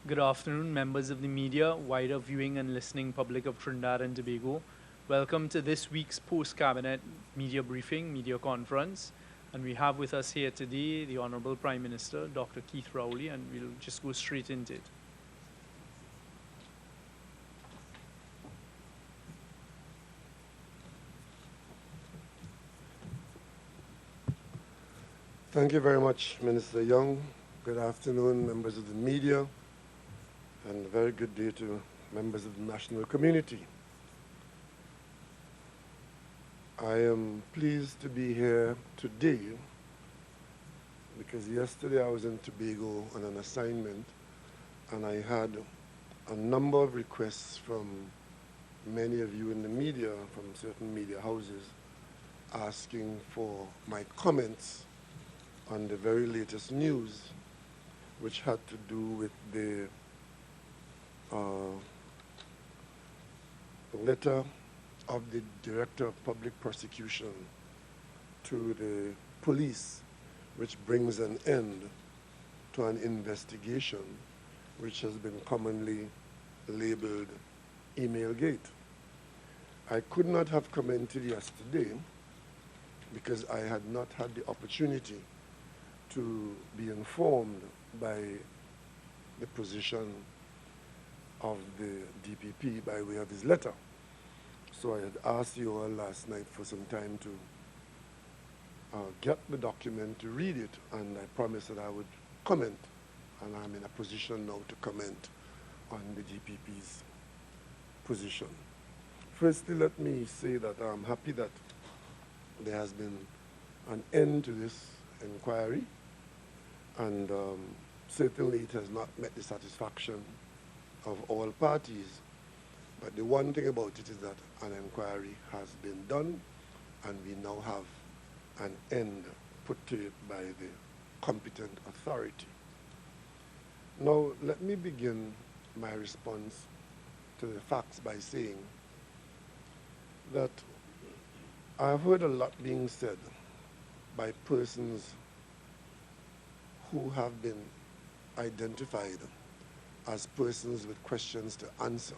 Good afternoon, members of the media, wider viewing and listening public of Trinidad and Tobago. Welcome to this week's post-cabinet media briefing, media conference. And we have with us here today the Honorable Prime Minister, Dr. Keith Rowley, and we'll just go straight into it. Thank you very much, Minister Young. Good afternoon, members of the media, and a very good day to members of the national community. I am pleased to be here today because yesterday I was in Tobago on an assignment and I had a number of requests from many of you in the media, from certain media houses, asking for my comments on the very latest news, which had to do with the letter of the Director of Public Prosecution to the police, which brings an end to an investigation which has been commonly labeled Emailgate. I could not have commented yesterday because I had not had the opportunity to be informed by the position of the DPP by way of his letter. So I had asked you all last night for some time to get the document, to read it, and I promised that I would comment, and I'm in a position now to comment on the DPP's position. Firstly, let me say that I'm happy that there has been an end to this inquiry, and certainly it has not met the satisfaction of all parties. But the one thing about it is that an inquiry has been done, and we now have an end put to it by the competent authority. Now, let me begin my response to the facts by saying that I've heard a lot being said by persons who have been identified as persons with questions to answer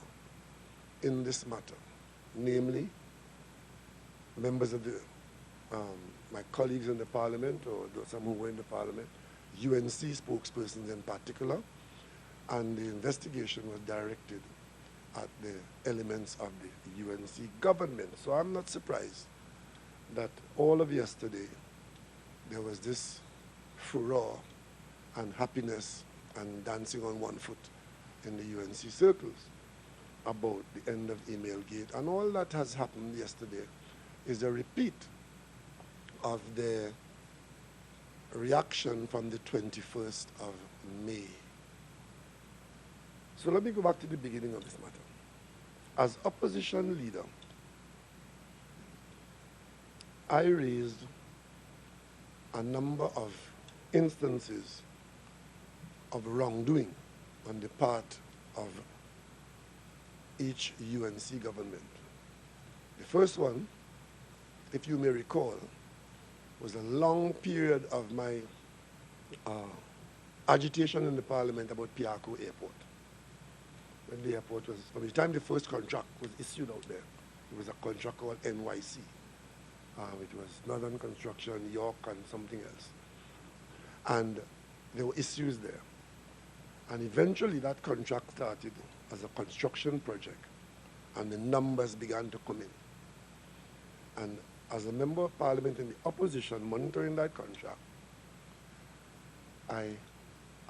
in this matter, namely members of the, my colleagues in the parliament, or some who were in the parliament, UNC spokespersons in particular, and the investigation was directed at the elements of the UNC government. So I'm not surprised that all of yesterday there was this furor and happiness and dancing on one foot in the UNC circles about the end of Emailgate. And all that has happened yesterday is a repeat of the reaction from the 21st of May. So let me go back to the beginning of this matter. As opposition leader, I raised a number of instances of wrongdoing on the part of each UNC government. The first one, if you may recall, was a long period of my agitation in the parliament about Piarco Airport. When the airport was, from the time the first contract was issued out there, it was a contract called NYC, which was Northern Construction, York, and something else. And there were issues there. And eventually that contract started as a construction project, and the numbers began to come in. And as a member of parliament in the opposition monitoring that contract, I,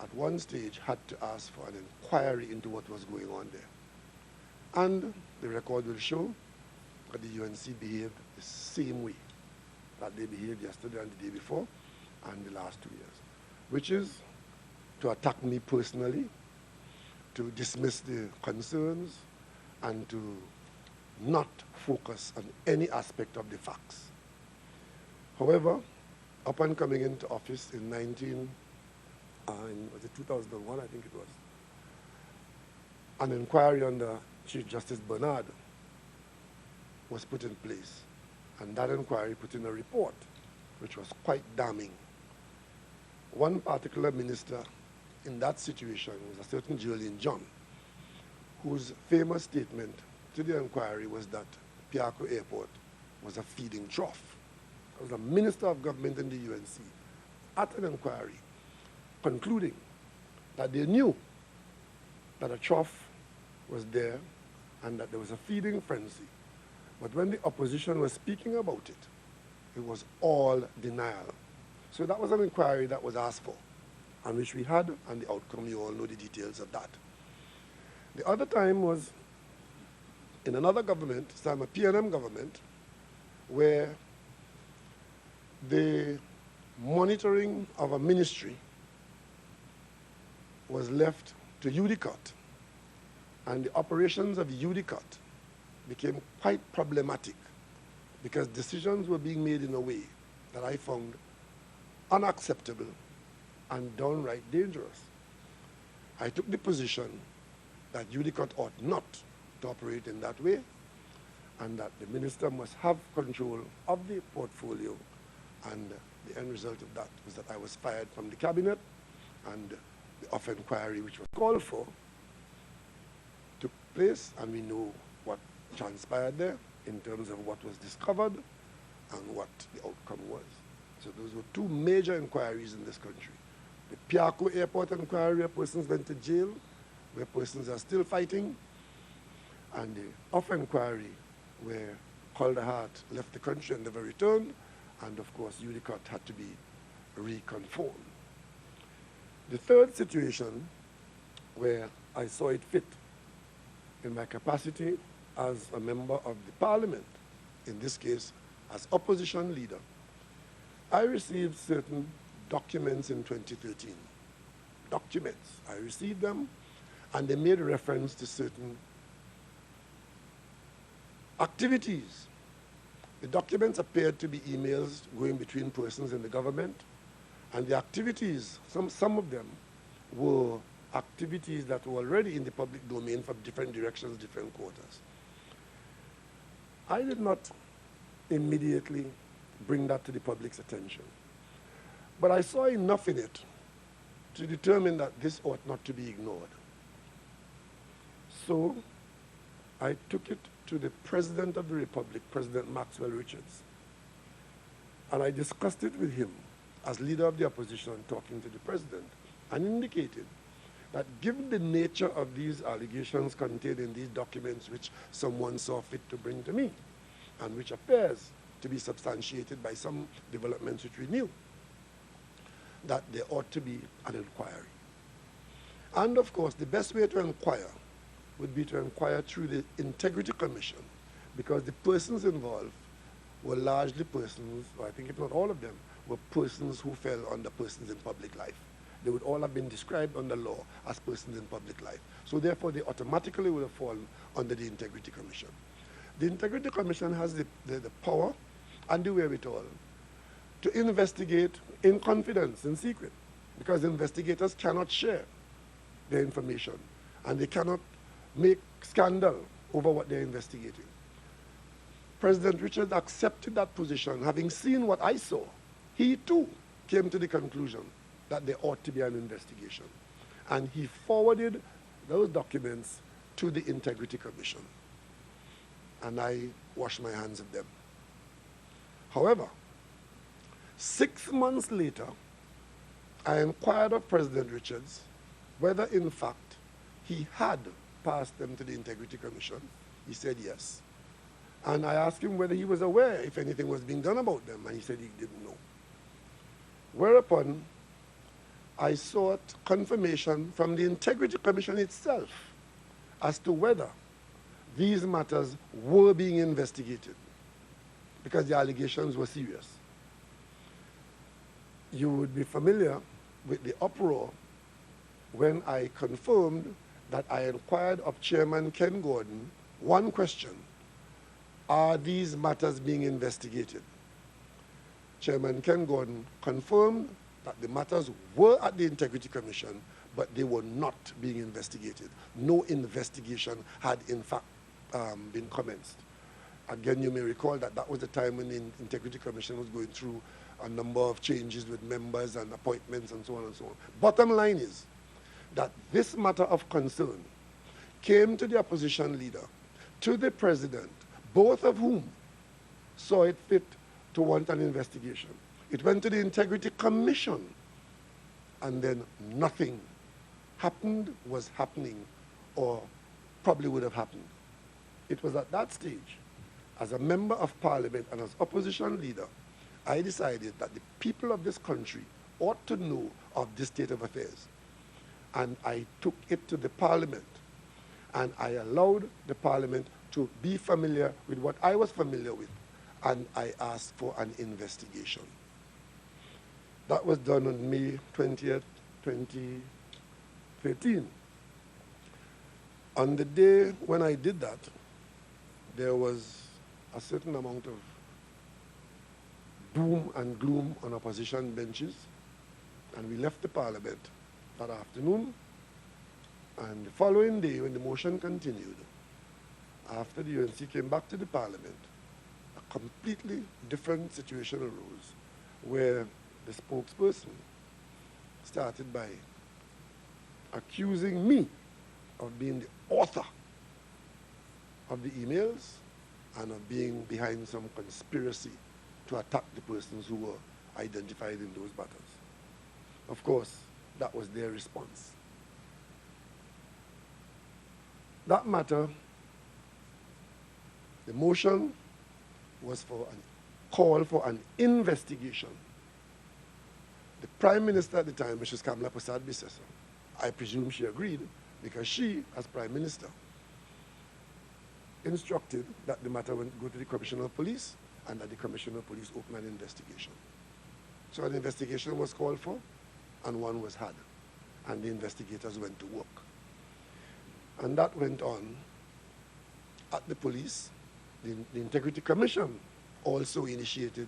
at one stage, had to ask for an inquiry into what was going on there. And the record will show that the UNC behaved the same way that they behaved yesterday and the day before and the last 2 years, which is to attack me personally, to dismiss the concerns, and to not focus on any aspect of the facts. However, upon coming into office in was it 2001, I think it was, an inquiry under Chief Justice Bernard was put in place, and that inquiry put in a report which was quite damning. One particular minister in that situation was a certain Julian John, whose famous statement to the inquiry was that Piarco Airport was a feeding trough. It was a minister of government in the UNC at an inquiry concluding that they knew that a trough was there and that there was a feeding frenzy. But when the opposition was speaking about it, it was all denial. So that was an inquiry that was asked for, and which we had, and the outcome, you all know the details of that. The other time was in another government, this time a PNM government, where the monitoring of a ministry was left to UDCOT, and the operations of UDCOT became quite problematic because decisions were being made in a way that I found unacceptable and downright dangerous. I took the position that UDCOT ought not to operate in that way, and that the minister must have control of the portfolio, and the end result of that was that I was fired from the cabinet, and the off inquiry which was called for took place, and we know what transpired there in terms of what was discovered and what the outcome was. So those were two major inquiries in this country. The Piarco Airport inquiry, where persons went to jail, where persons are still fighting, and the off inquiry, where Calder Hart left the country and never returned, and of course UDCOT had to be reconformed. The third situation where I saw it fit in my capacity as a member of the parliament, in this case as opposition leader, I received certain documents in 2013. Documents. I received them, and they made reference to certain activities. The documents appeared to be emails going between persons in the government, and the activities, some of them were activities that were already in the public domain from different directions, different quarters. I did not immediately bring that to the public's attention, but I saw enough in it to determine that this ought not to be ignored. So I took it to the President of the Republic, President Maxwell Richards, and I discussed it with him as leader of the opposition, talking to the President, and indicated that given the nature of these allegations contained in these documents which someone saw fit to bring to me, and which appears to be substantiated by some developments which we knew, that there ought to be an inquiry. And of course, the best way to inquire would be to inquire through the Integrity Commission, because the persons involved were largely persons, or I think if not all of them, were persons who fell under persons in public life. They would all have been described under law as persons in public life. So therefore, they automatically would have fallen under the Integrity Commission. The Integrity Commission has the power and the wherewithal to investigate in confidence, in secret, because investigators cannot share their information, and they cannot make scandal over what they're investigating. President Richards accepted that position. Having seen what I saw, he too came to the conclusion that there ought to be an investigation. And he forwarded those documents to the Integrity Commission. And I washed my hands of them. However, 6 months later, I inquired of President Richards whether in fact he had passed them to the Integrity Commission. He said yes. And I asked him whether he was aware if anything was being done about them, and he said he didn't know. Whereupon, I sought confirmation from the Integrity Commission itself as to whether these matters were being investigated, because the allegations were serious. You would be familiar with the uproar when I confirmed that I inquired of Chairman Ken Gordon one question: are these matters being investigated? Chairman Ken Gordon confirmed that the matters were at the Integrity Commission, but they were not being investigated. No investigation had in fact been commenced. Again, you may recall that that was the time when the Integrity Commission was going through a number of changes with members and appointments and so on and so on. Bottom line is, that this matter of concern came to the opposition leader, to the president, both of whom saw it fit to want an investigation. It went to the Integrity Commission, and then nothing happened, was happening, or probably would have happened. It was at that stage, as a member of parliament and as opposition leader, I decided that the people of this country ought to know of this state of affairs. And I took it to the parliament, and I allowed the parliament to be familiar with what I was familiar with, and I asked for an investigation. That was done on May 20th, 2013. On the day when I did that, there was a certain amount of doom and gloom on opposition benches, and we left the parliament that afternoon. And the following day, when the motion continued, after the UNC came back to the parliament, a completely different situation arose, where the spokesperson started by accusing me of being the author of the emails and of being behind some conspiracy to attack the persons who were identified in those matters. Of course, that was their response. That matter, the motion was for a call for an investigation. The Prime Minister at the time, Mrs. Kamla Persad-Bissessar, I presume she agreed, because she, as Prime Minister, instructed that the matter would go to the Commissioner of Police, and that the Commissioner of Police open an investigation. So an investigation was called for, and one was had, and the investigators went to work. And that went on at the police. The Integrity Commission also initiated,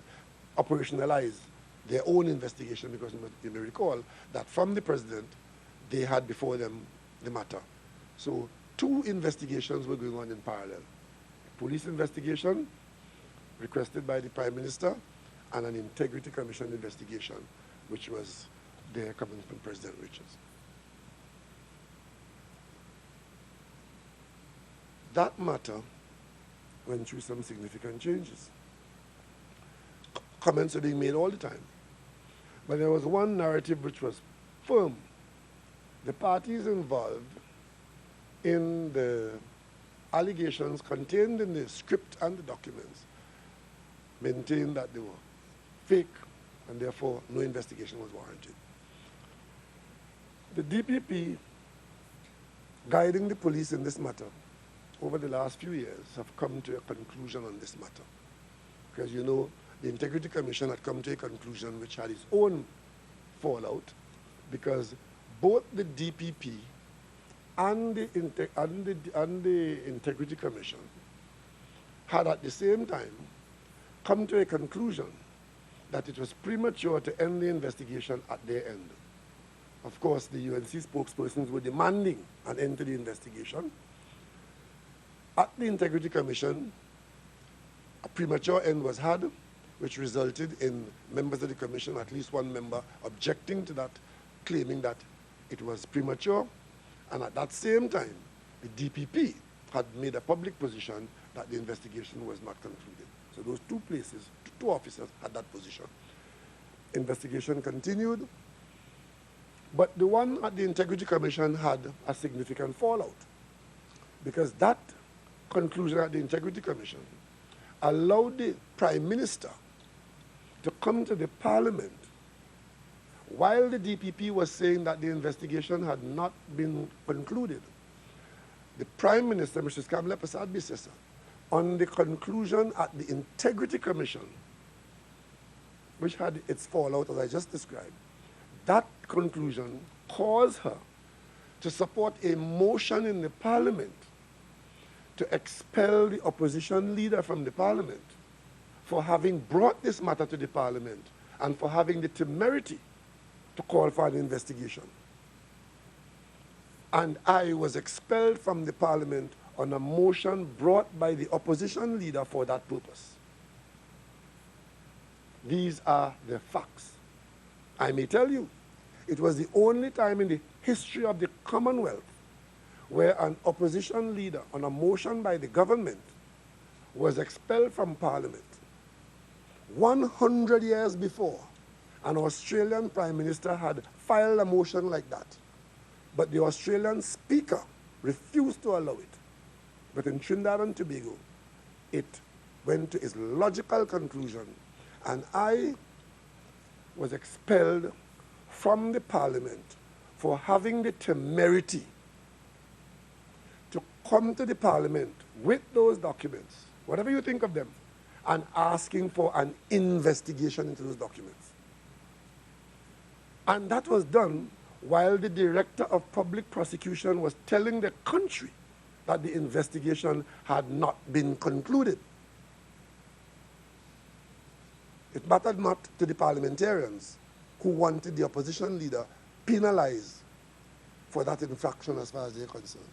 operationalized their own investigation, because you may recall that from the president, they had before them the matter. So 2 investigations were going on in parallel. A police investigation requested by the Prime Minister, and an Integrity Commission investigation, which was there coming from President Richards. That matter went through some significant changes. Comments are being made all the time. But there was one narrative which was firm. The parties involved in the allegations contained in the script and the documents maintained that they were fake, and therefore no investigation was warranted. The DPP, guiding the police in this matter over the last few years, have come to a conclusion on this matter. Because you know, the Integrity Commission had come to a conclusion which had its own fallout, because both the DPP and the Integrity Commission had at the same time come to a conclusion that it was premature to end the investigation at their end. Of course, the UNC spokespersons were demanding an end to the investigation. At the Integrity Commission, a premature end was had, which resulted in members of the commission, at least one member, objecting to that, claiming that it was premature. And at that same time, the DPP had made a public position that the investigation was not concluded. So those 2 places, 2 officers had that position. Investigation continued, but the one at the Integrity Commission had a significant fallout, because that conclusion at the Integrity Commission allowed the Prime Minister to come to the Parliament while the DPP was saying that the investigation had not been concluded. The Prime Minister, Mrs. Kamla Persad-Bissessar, on the conclusion at the Integrity Commission, which had its fallout as I just described, that conclusion caused her to support a motion in the Parliament to expel the opposition leader from the Parliament for having brought this matter to the Parliament and for having the temerity to call for an investigation. And I was expelled from the Parliament on a motion brought by the opposition leader for that purpose. These are the facts. I may tell you, it was the only time in the history of the Commonwealth where an opposition leader on a motion by the government was expelled from Parliament. 100 years before, an Australian Prime Minister had filed a motion like that, but the Australian Speaker refused to allow it. But in Trinidad and Tobago, it went to its logical conclusion, and I was expelled from the Parliament for having the temerity to come to the Parliament with those documents, whatever you think of them, and asking for an investigation into those documents. And that was done while the Director of Public Prosecution was telling the country that the investigation had not been concluded. It mattered not to the parliamentarians who wanted the opposition leader penalized for that infraction as far as they're concerned.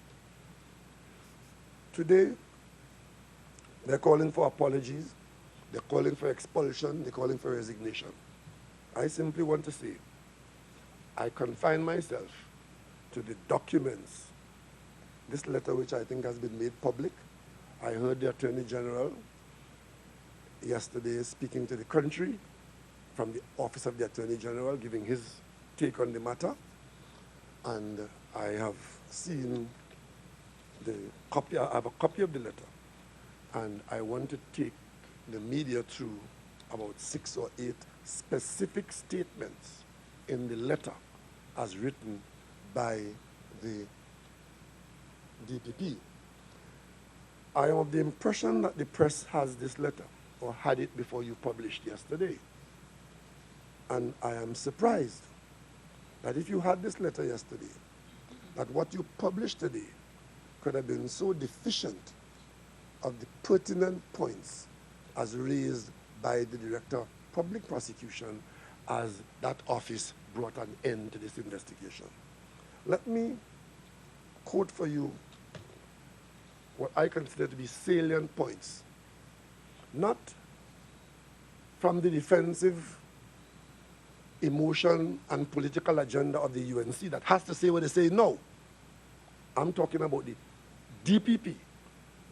Today, they're calling for apologies, they're calling for expulsion, they're calling for resignation. I simply want to say, I confine myself to the documents. This letter, which I think has been made public, I heard the Attorney General yesterday speaking to the country from the Office of the Attorney General, giving his take on the matter. And I have seen the copy, I have a copy of the letter. And I want to take the media through about 6 or 8 specific statements in the letter as written by the DPP. I am of the impression that the press has this letter, or had it before you published yesterday. And I am surprised that if you had this letter yesterday, that what you published today could have been so deficient of the pertinent points as raised by the Director of Public Prosecution as that office brought an end to this investigation. Let me quote for you what I consider to be salient points, not from the defensive emotion and political agenda of the UNC that has to say what they say. No. I'm talking about the DPP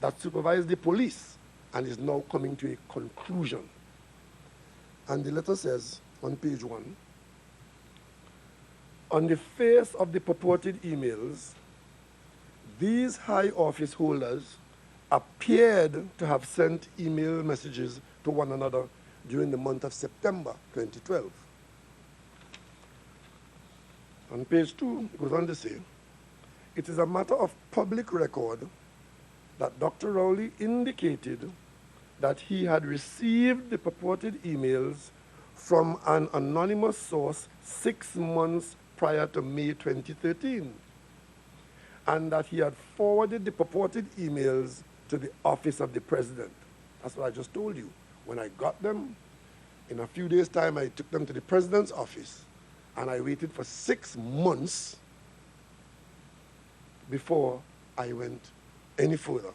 that supervised the police and is now coming to a conclusion. And the letter says on page 1, on the face of the purported emails, these high office holders appeared to have sent email messages to one another during the month of September 2012. On page 2, it goes on to say, it is a matter of public record that Dr. Rowley indicated that he had received the purported emails from an anonymous source 6 months prior to May 2013, and that he had forwarded the purported emails to the office of the president. That's what I just told you. When I got them, in a few days' time, I took them to the president's office, and I waited for 6 months before I went any further.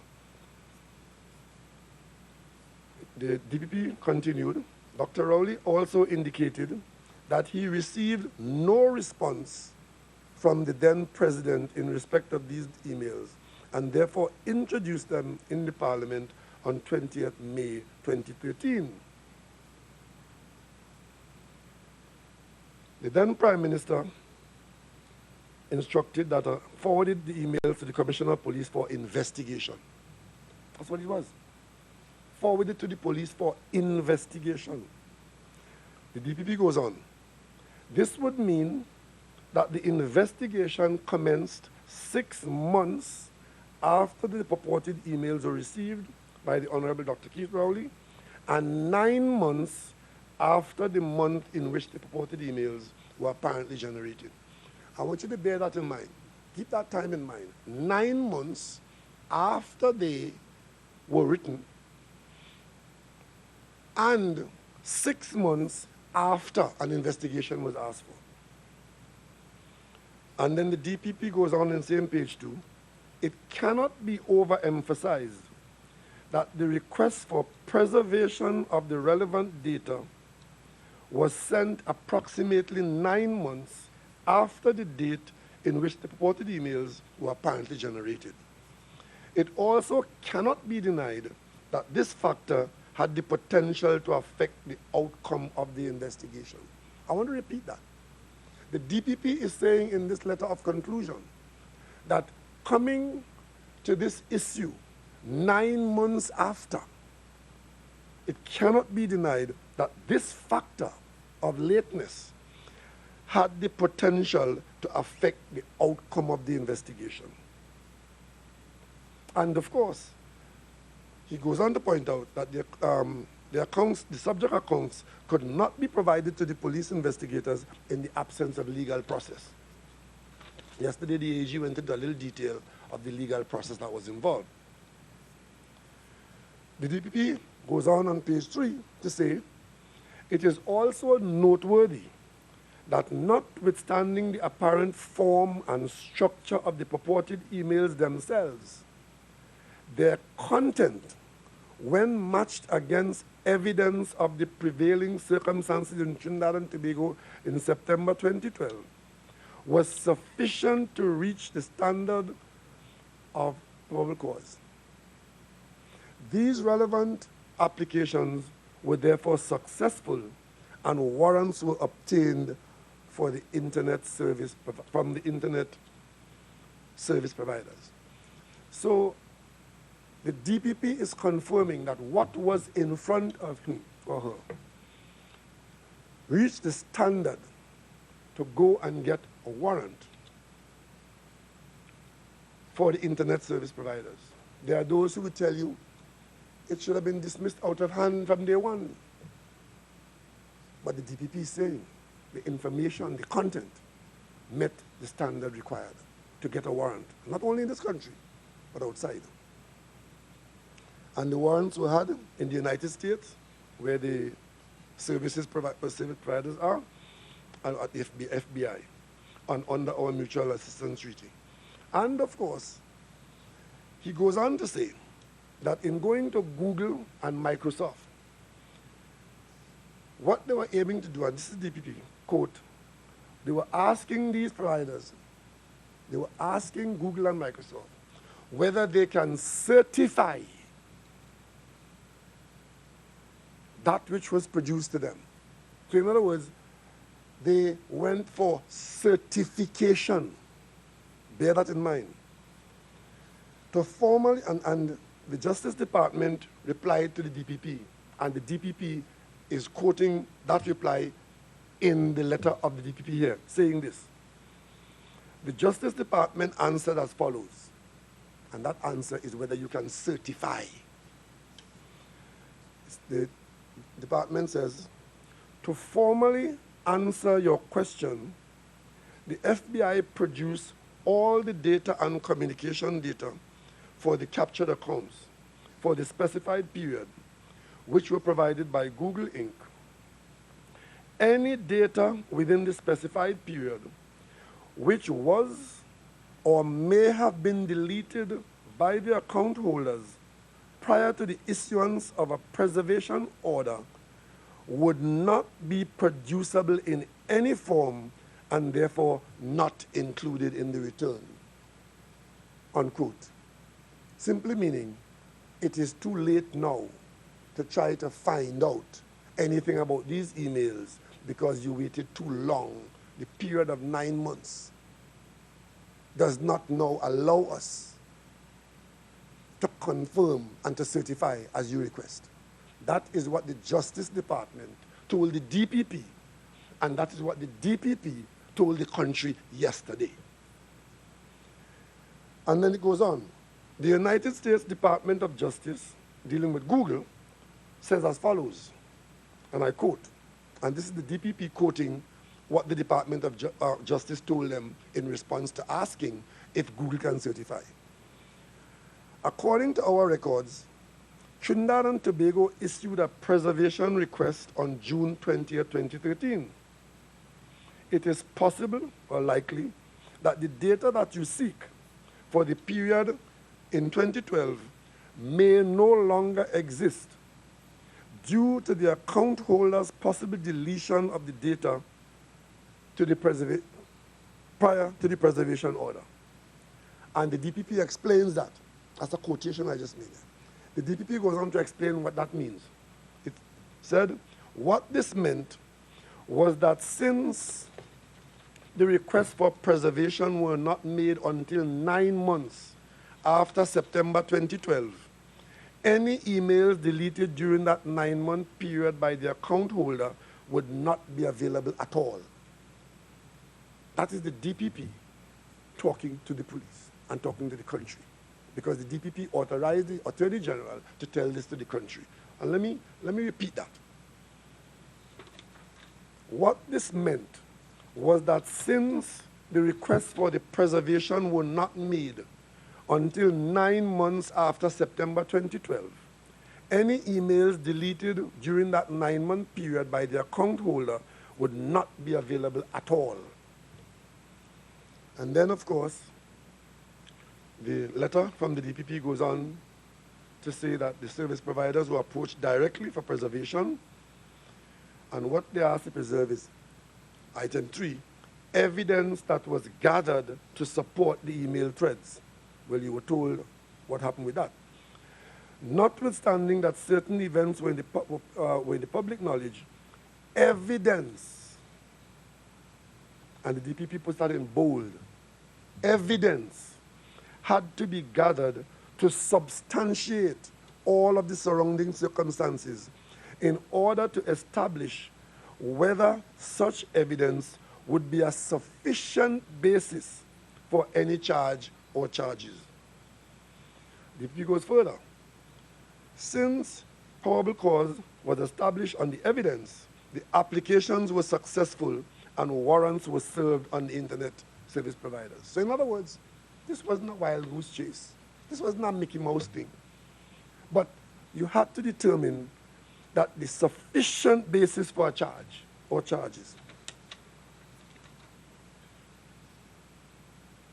The DPP continued. Dr. Rowley also indicated that he received no response from the then president in respect of these emails, and therefore introduced them in the Parliament on 20th May 2013. The then Prime Minister instructed that forwarded the emails to the Commissioner of Police for investigation. That's what it was. Forwarded to the police for investigation. The DPP goes on. This would mean that the investigation commenced 6 months after the purported emails were received by the Honorable Dr. Keith Rowley, and 9 months after the month in which the purported emails were apparently generated. I want you to bear that in mind. Keep that time in mind. 9 months after they were written, and 6 months after an investigation was asked for. And then the DPP goes on in same page 2. It cannot be overemphasized that the request for preservation of the relevant data was sent approximately 9 months after the date in which the purported emails were apparently generated. It also cannot be denied that this factor had the potential to affect the outcome of the investigation. I want to repeat that. The DPP is saying in this letter of conclusion that coming to this issue 9 months after, it cannot be denied that this factor of lateness had the potential to affect the outcome of the investigation. And of course, he goes on to point out that the subject accounts could not be provided to the police investigators in the absence of legal process. Yesterday, the AG went into a little detail of the legal process that was involved. The DPP goes on page 3 to say, it is also noteworthy that notwithstanding the apparent form and structure of the purported emails themselves, their content, when matched against evidence of the prevailing circumstances in Trinidad and Tobago in September 2012, was sufficient to reach the standard of probable cause. These relevant applications were therefore successful and warrants were obtained for the internet service from the internet service providers. So the DPP is confirming that what was in front of him or her reached the standard to go and get a warrant for the internet service providers. There are those who would tell you it should have been dismissed out of hand from day one. But the DPP is saying the information, the content, met the standard required to get a warrant, not only in this country, but outside. And the warrants were had in the United States, where the service providers are, and at the FBI, and under our mutual assistance treaty. And of course, he goes on to say that in going to Google and Microsoft, what they were aiming to do, and this is DPP, quote, they were asking these providers, they were asking Google and Microsoft whether they can certify that which was produced to them. So in other words, they went for certification. Bear that in mind. To formally, and the Justice Department replied to the DPP, and the DPP is quoting that reply in the letter of the DPP here, saying this. The Justice Department answered as follows, and that answer is whether you can certify. The department says, to formally answer your question, the FBI produced all the data and communication data for the captured accounts for the specified period, which were provided by Google Inc. Any data within the specified period which was or may have been deleted by the account holders prior to the issuance of a preservation order would not be producible in any form and therefore not included in the return, unquote. Simply meaning, it is too late now to try to find out anything about these emails because you waited too long. The period of 9 months does not now allow us to confirm and to certify as you request. That is what the Justice Department told the DPP, and that is what the DPP told the country yesterday. And then it goes on. The United States Department of Justice, dealing with Google, says as follows, and I quote, and this is the DPP quoting what the Department of Justice told them in response to asking if Google can certify. According to our records, Trinidad and Tobago issued a preservation request on June 20th, 2013. It is possible or likely that the data that you seek for the period in 2012 may no longer exist due to the account holder's possible deletion of the data to the prior to the preservation order. And the DPP explains that. That's a quotation I just made. The DPP goes on to explain what that means. It said, what this meant was that since the requests for preservation were not made until 9 months after September 2012, any emails deleted during that 9-month period by the account holder would not be available at all. That is the DPP talking to the police and talking to the country, because the DPP authorized the Attorney General to tell this to the country. And let me repeat that. What this meant was that since the requests for the preservation were not made until 9 months after September 2012, any emails deleted during that 9-month period by the account holder would not be available at all. And then, of course, the letter from the DPP goes on to say that the service providers were approached directly for preservation, and what they asked to preserve is, item 3, evidence that was gathered to support the email threads. Well, you were told what happened with that. Notwithstanding that certain events were in the public knowledge, evidence, and the DPP puts that in bold, evidence had to be gathered to substantiate all of the surrounding circumstances in order to establish whether such evidence would be a sufficient basis for any charge or charges. The DPP goes further. Since probable cause was established on the evidence, the applications were successful and warrants were served on the internet service providers. So in other words, this wasn't a wild goose chase. This was not a Mickey Mouse thing. But you had to determine that the sufficient basis for a charge or charges.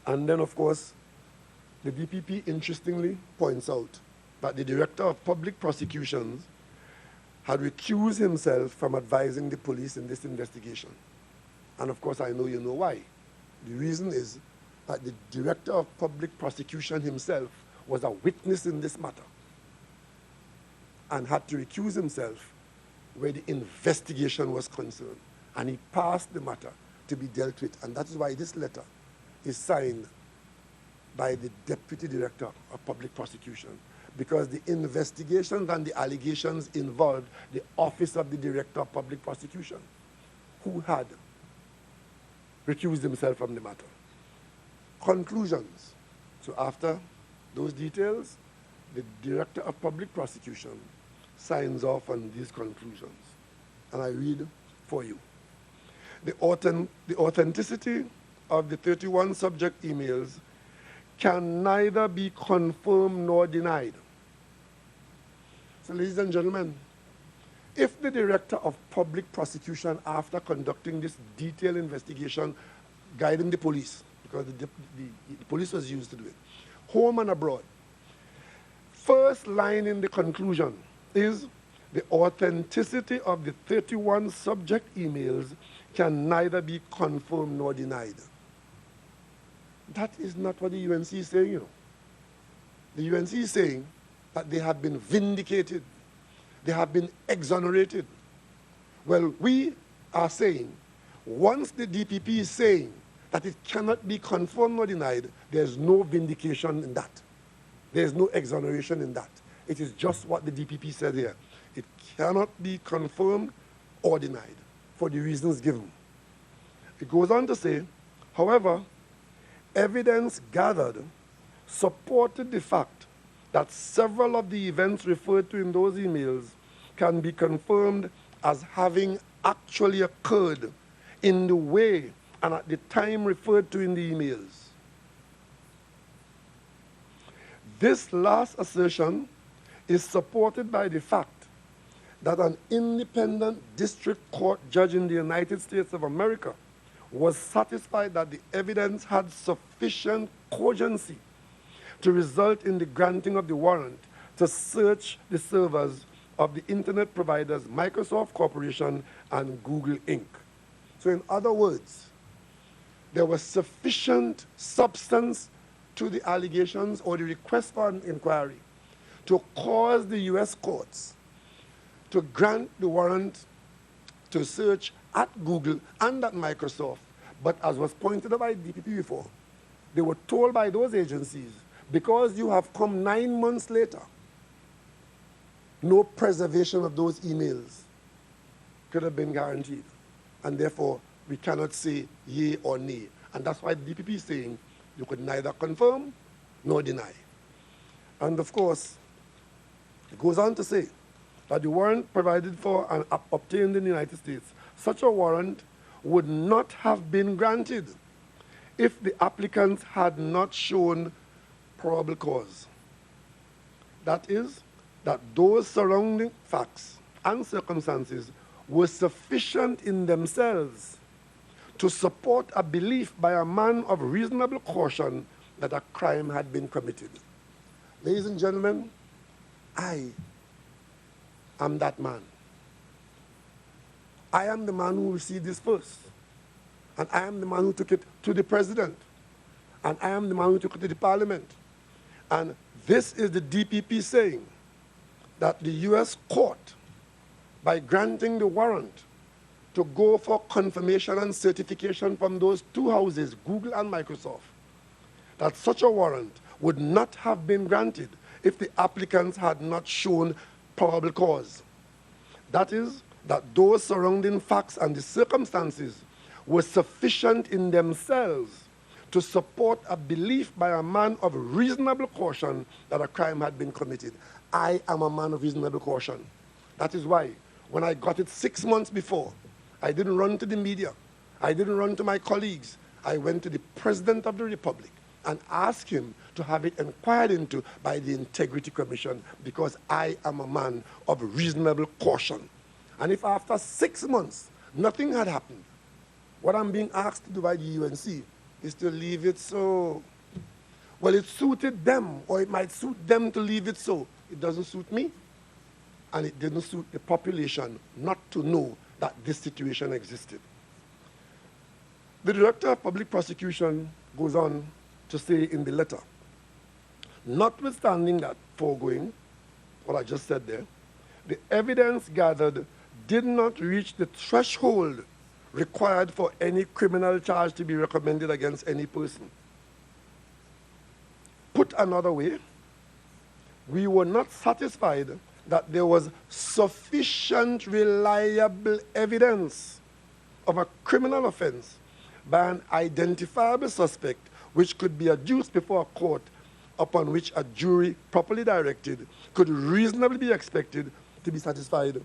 And then, of course, the DPP interestingly points out that the Director of Public Prosecutions had recused himself from advising the police in this investigation. And of course, I know you know why. The reason is that the Director of Public Prosecution himself was a witness in this matter and had to recuse himself where the investigation was concerned. And he passed the matter to be dealt with. And that is why this letter is signed by the Deputy Director of Public Prosecution, because the investigations and the allegations involved the Office of the Director of Public Prosecution, who had recused himself from the matter. Conclusions. So after those details, the Director of Public Prosecution signs off on these conclusions. And I read for you. The authenticity of the 31 subject emails can neither be confirmed nor denied. So, ladies and gentlemen, if the Director of Public Prosecution, after conducting this detailed investigation, guiding the police, because the police was used to do it, home and abroad, first line in the conclusion is the authenticity of the 31 subject emails can neither be confirmed nor denied. That is not what the UNC is saying, you know. The UNC is saying that they have been vindicated. They have been exonerated. Well, we are saying, once the DPP is saying that it cannot be confirmed or denied, there's no vindication in that. There's no exoneration in that. It is just what the DPP said here. It cannot be confirmed or denied for the reasons given. It goes on to say, however, evidence gathered supported the fact that several of the events referred to in those emails can be confirmed as having actually occurred in the way and at the time referred to in the emails. This last assertion is supported by the fact that an independent district court judge in the United States of America was satisfied that the evidence had sufficient cogency to result in the granting of the warrant to search the servers of the internet providers Microsoft Corporation and Google Inc. So in other words, there was sufficient substance to the allegations or the request for an inquiry to cause the U.S. courts to grant the warrant to search at Google and at Microsoft. But as was pointed out by DPP before, they were told by those agencies, because you have come 9 months later, no preservation of those emails could have been guaranteed. And therefore, we cannot say yea or nay. And that's why the DPP is saying you could neither confirm nor deny. And of course, it goes on to say that the warrant provided for and obtained in the United States, such a warrant would not have been granted if the applicants had not shown probable cause. That is, that those surrounding facts and circumstances were sufficient in themselves to support a belief by a man of reasonable caution that a crime had been committed. Ladies and gentlemen, I am that man. I am the man who received this first. And I am the man who took it to the president. And I am the man who took it to the parliament. And this is the DPP saying that the U.S. court, by granting the warrant to go for confirmation and certification from those two houses, Google and Microsoft, that such a warrant would not have been granted if the applicants had not shown probable cause. That is, that those surrounding facts and the circumstances were sufficient in themselves to support a belief by a man of reasonable caution that a crime had been committed. I am a man of reasonable caution. That is why, when I got it 6 months before, I didn't run to the media. I didn't run to my colleagues. I went to the President of the Republic and asked him to have it inquired into by the Integrity Commission, because I am a man of reasonable caution. And if after 6 months nothing had happened, what I'm being asked to do by the UNC is to leave it so. Well, it suited them, or it might suit them to leave it so. It doesn't suit me, and it didn't suit the population not to know that this situation existed. The Director of Public Prosecution goes on to say in the letter, notwithstanding that foregoing, what I just said there, the evidence gathered did not reach the threshold required for any criminal charge to be recommended against any person. Put another way, we were not satisfied that there was sufficient reliable evidence of a criminal offense by an identifiable suspect which could be adduced before a court upon which a jury properly directed could reasonably be expected to be satisfied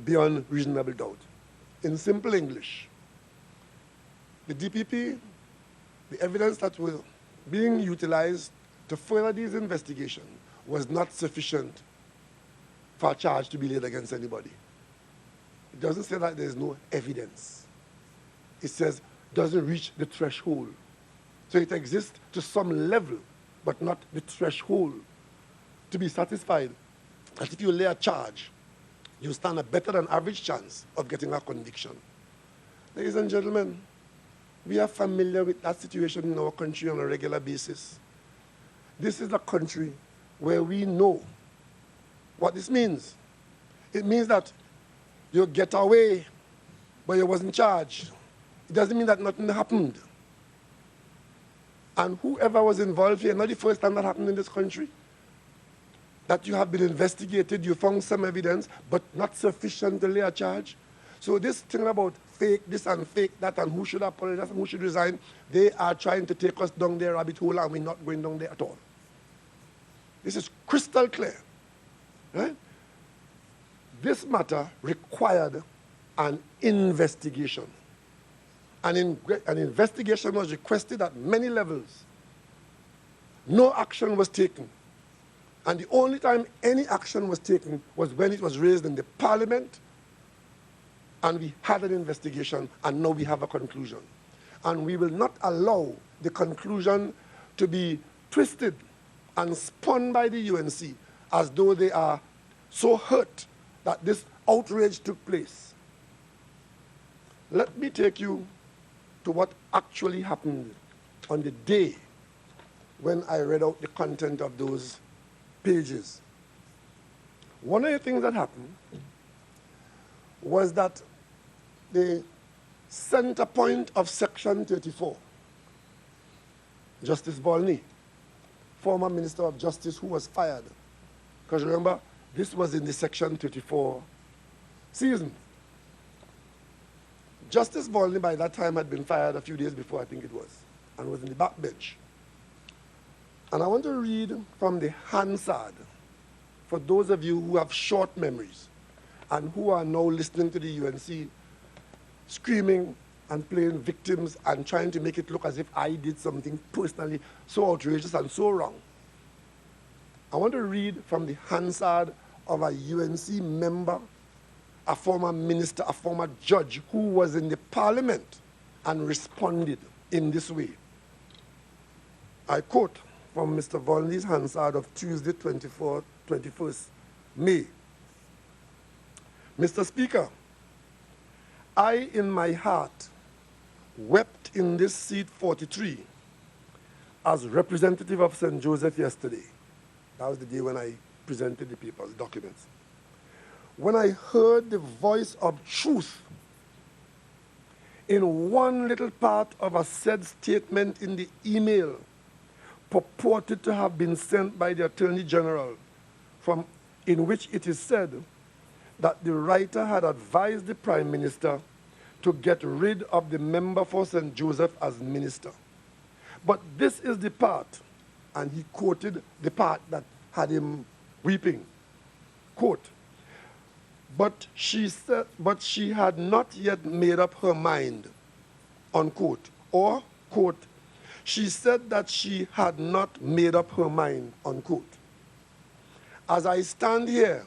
beyond reasonable doubt. In simple English, the DPP, the evidence that was being utilized to further these investigations was not sufficient for a charge to be laid against anybody. It doesn't say that there's no evidence. It says doesn't reach the threshold. So it exists to some level, but not the threshold to be satisfied that if you lay a charge, you stand a better than average chance of getting a conviction. Ladies and gentlemen, we are familiar with that situation in our country on a regular basis. This is a country where we know what this means. It means that you get away, but you wasn't charged. It doesn't mean that nothing happened. And whoever was involved here, not the first time that happened in this country, that you have been investigated, you found some evidence, but not sufficient to lay a charge. So this thing about fake this and fake that and who should apologize and who should resign, they are trying to take us down their rabbit hole, and we're not going down there at all. This is crystal clear. Right? This matter required an investigation. An investigation was requested at many levels. No action was taken. And the only time any action was taken was when it was raised in the parliament, and we had an investigation, and now we have a conclusion. And we will not allow the conclusion to be twisted and spun by the UNC as though they are so hurt that this outrage took place. Let me take you to what actually happened on the day when I read out the content of those pages. One of the things that happened was that the center point of Section 34, Justice Volney, former Minister of Justice who was fired, because remember, this was in the Section 34 season. Justice Volney by that time had been fired a few days before, I think it was, and was in the backbench. And I want to read from the Hansard for those of you who have short memories and who are now listening to the UNC screaming and playing victims and trying to make it look as if I did something personally so outrageous and so wrong. I want to read from the Hansard of a UNC member, a former minister, a former judge who was in the parliament and responded in this way. I quote from Mr. Volney's Hansard of Tuesday, 21st May. Mr. Speaker, I in my heart wept in this seat 43 as representative of St. Joseph yesterday. That was the day when I presented the papers, the documents. When I heard the voice of truth in one little part of a said statement in the email purported to have been sent by the Attorney General, in which it is said that the writer had advised the Prime Minister to get rid of the member for St. Joseph as minister. But this is the part, and he quoted the part that had him weeping. Quote, but she had not yet made up her mind, unquote. Or, quote, she said that she had not made up her mind, unquote. As I stand here,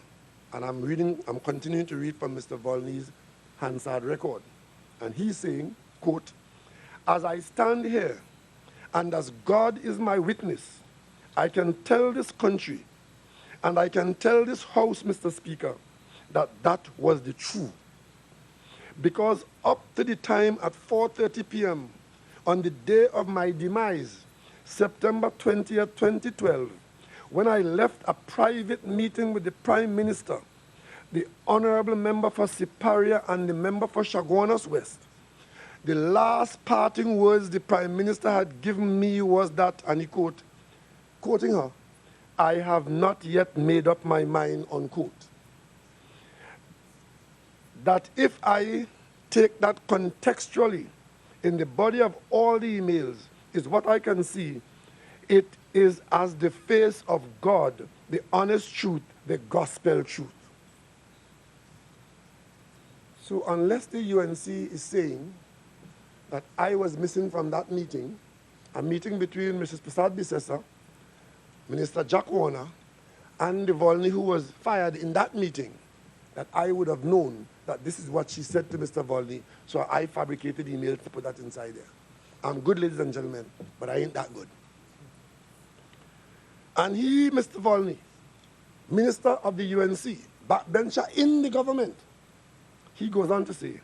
and I'm continuing to read from Mr. Volney's Hansard record, and he's saying, quote, as I stand here, and as God is my witness, I can tell this country, and I can tell this House, Mr. Speaker, that that was the truth. Because up to the time at 4:30 p.m. on the day of my demise, September 20th, 2012, when I left a private meeting with the Prime Minister, the Honorable Member for Siparia and the Member for Chaguanas West, the last parting words the Prime Minister had given me was that, and he quoting her, I have not yet made up my mind, unquote. That if I take that contextually in the body of all the emails is what I can see, it is as the face of God, the honest truth, the gospel truth. So unless the UNC is saying that I was missing from that meeting, a meeting between Mrs. Prasad Bisesa, Minister Jack Warner, and the Volney who was fired in that meeting, that I would have known that this is what she said to Mr. Volney, so I fabricated emails to put that inside there. I'm good, ladies and gentlemen, but I ain't that good. And he, Mr. Volney, Minister of the UNC, backbencher in the government, he goes on to say,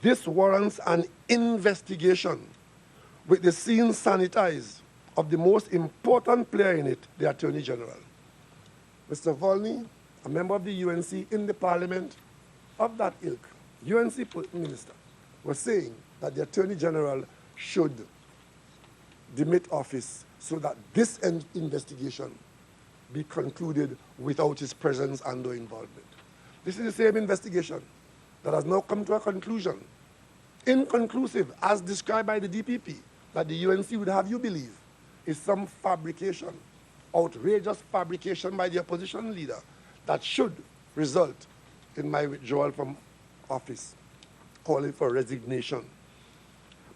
this warrants an investigation with the scene sanitized of the most important player in it, the Attorney General. Mr. Volney, a member of the UNC in the parliament of that ilk, UNC minister, was saying that the Attorney General should demit office so that this investigation be concluded without his presence and or involvement. This is the same investigation that has now come to a conclusion, inconclusive, as described by the DPP, that the UNC would have you believe is some fabrication, outrageous fabrication by the opposition leader that should result in my withdrawal from office, calling for resignation.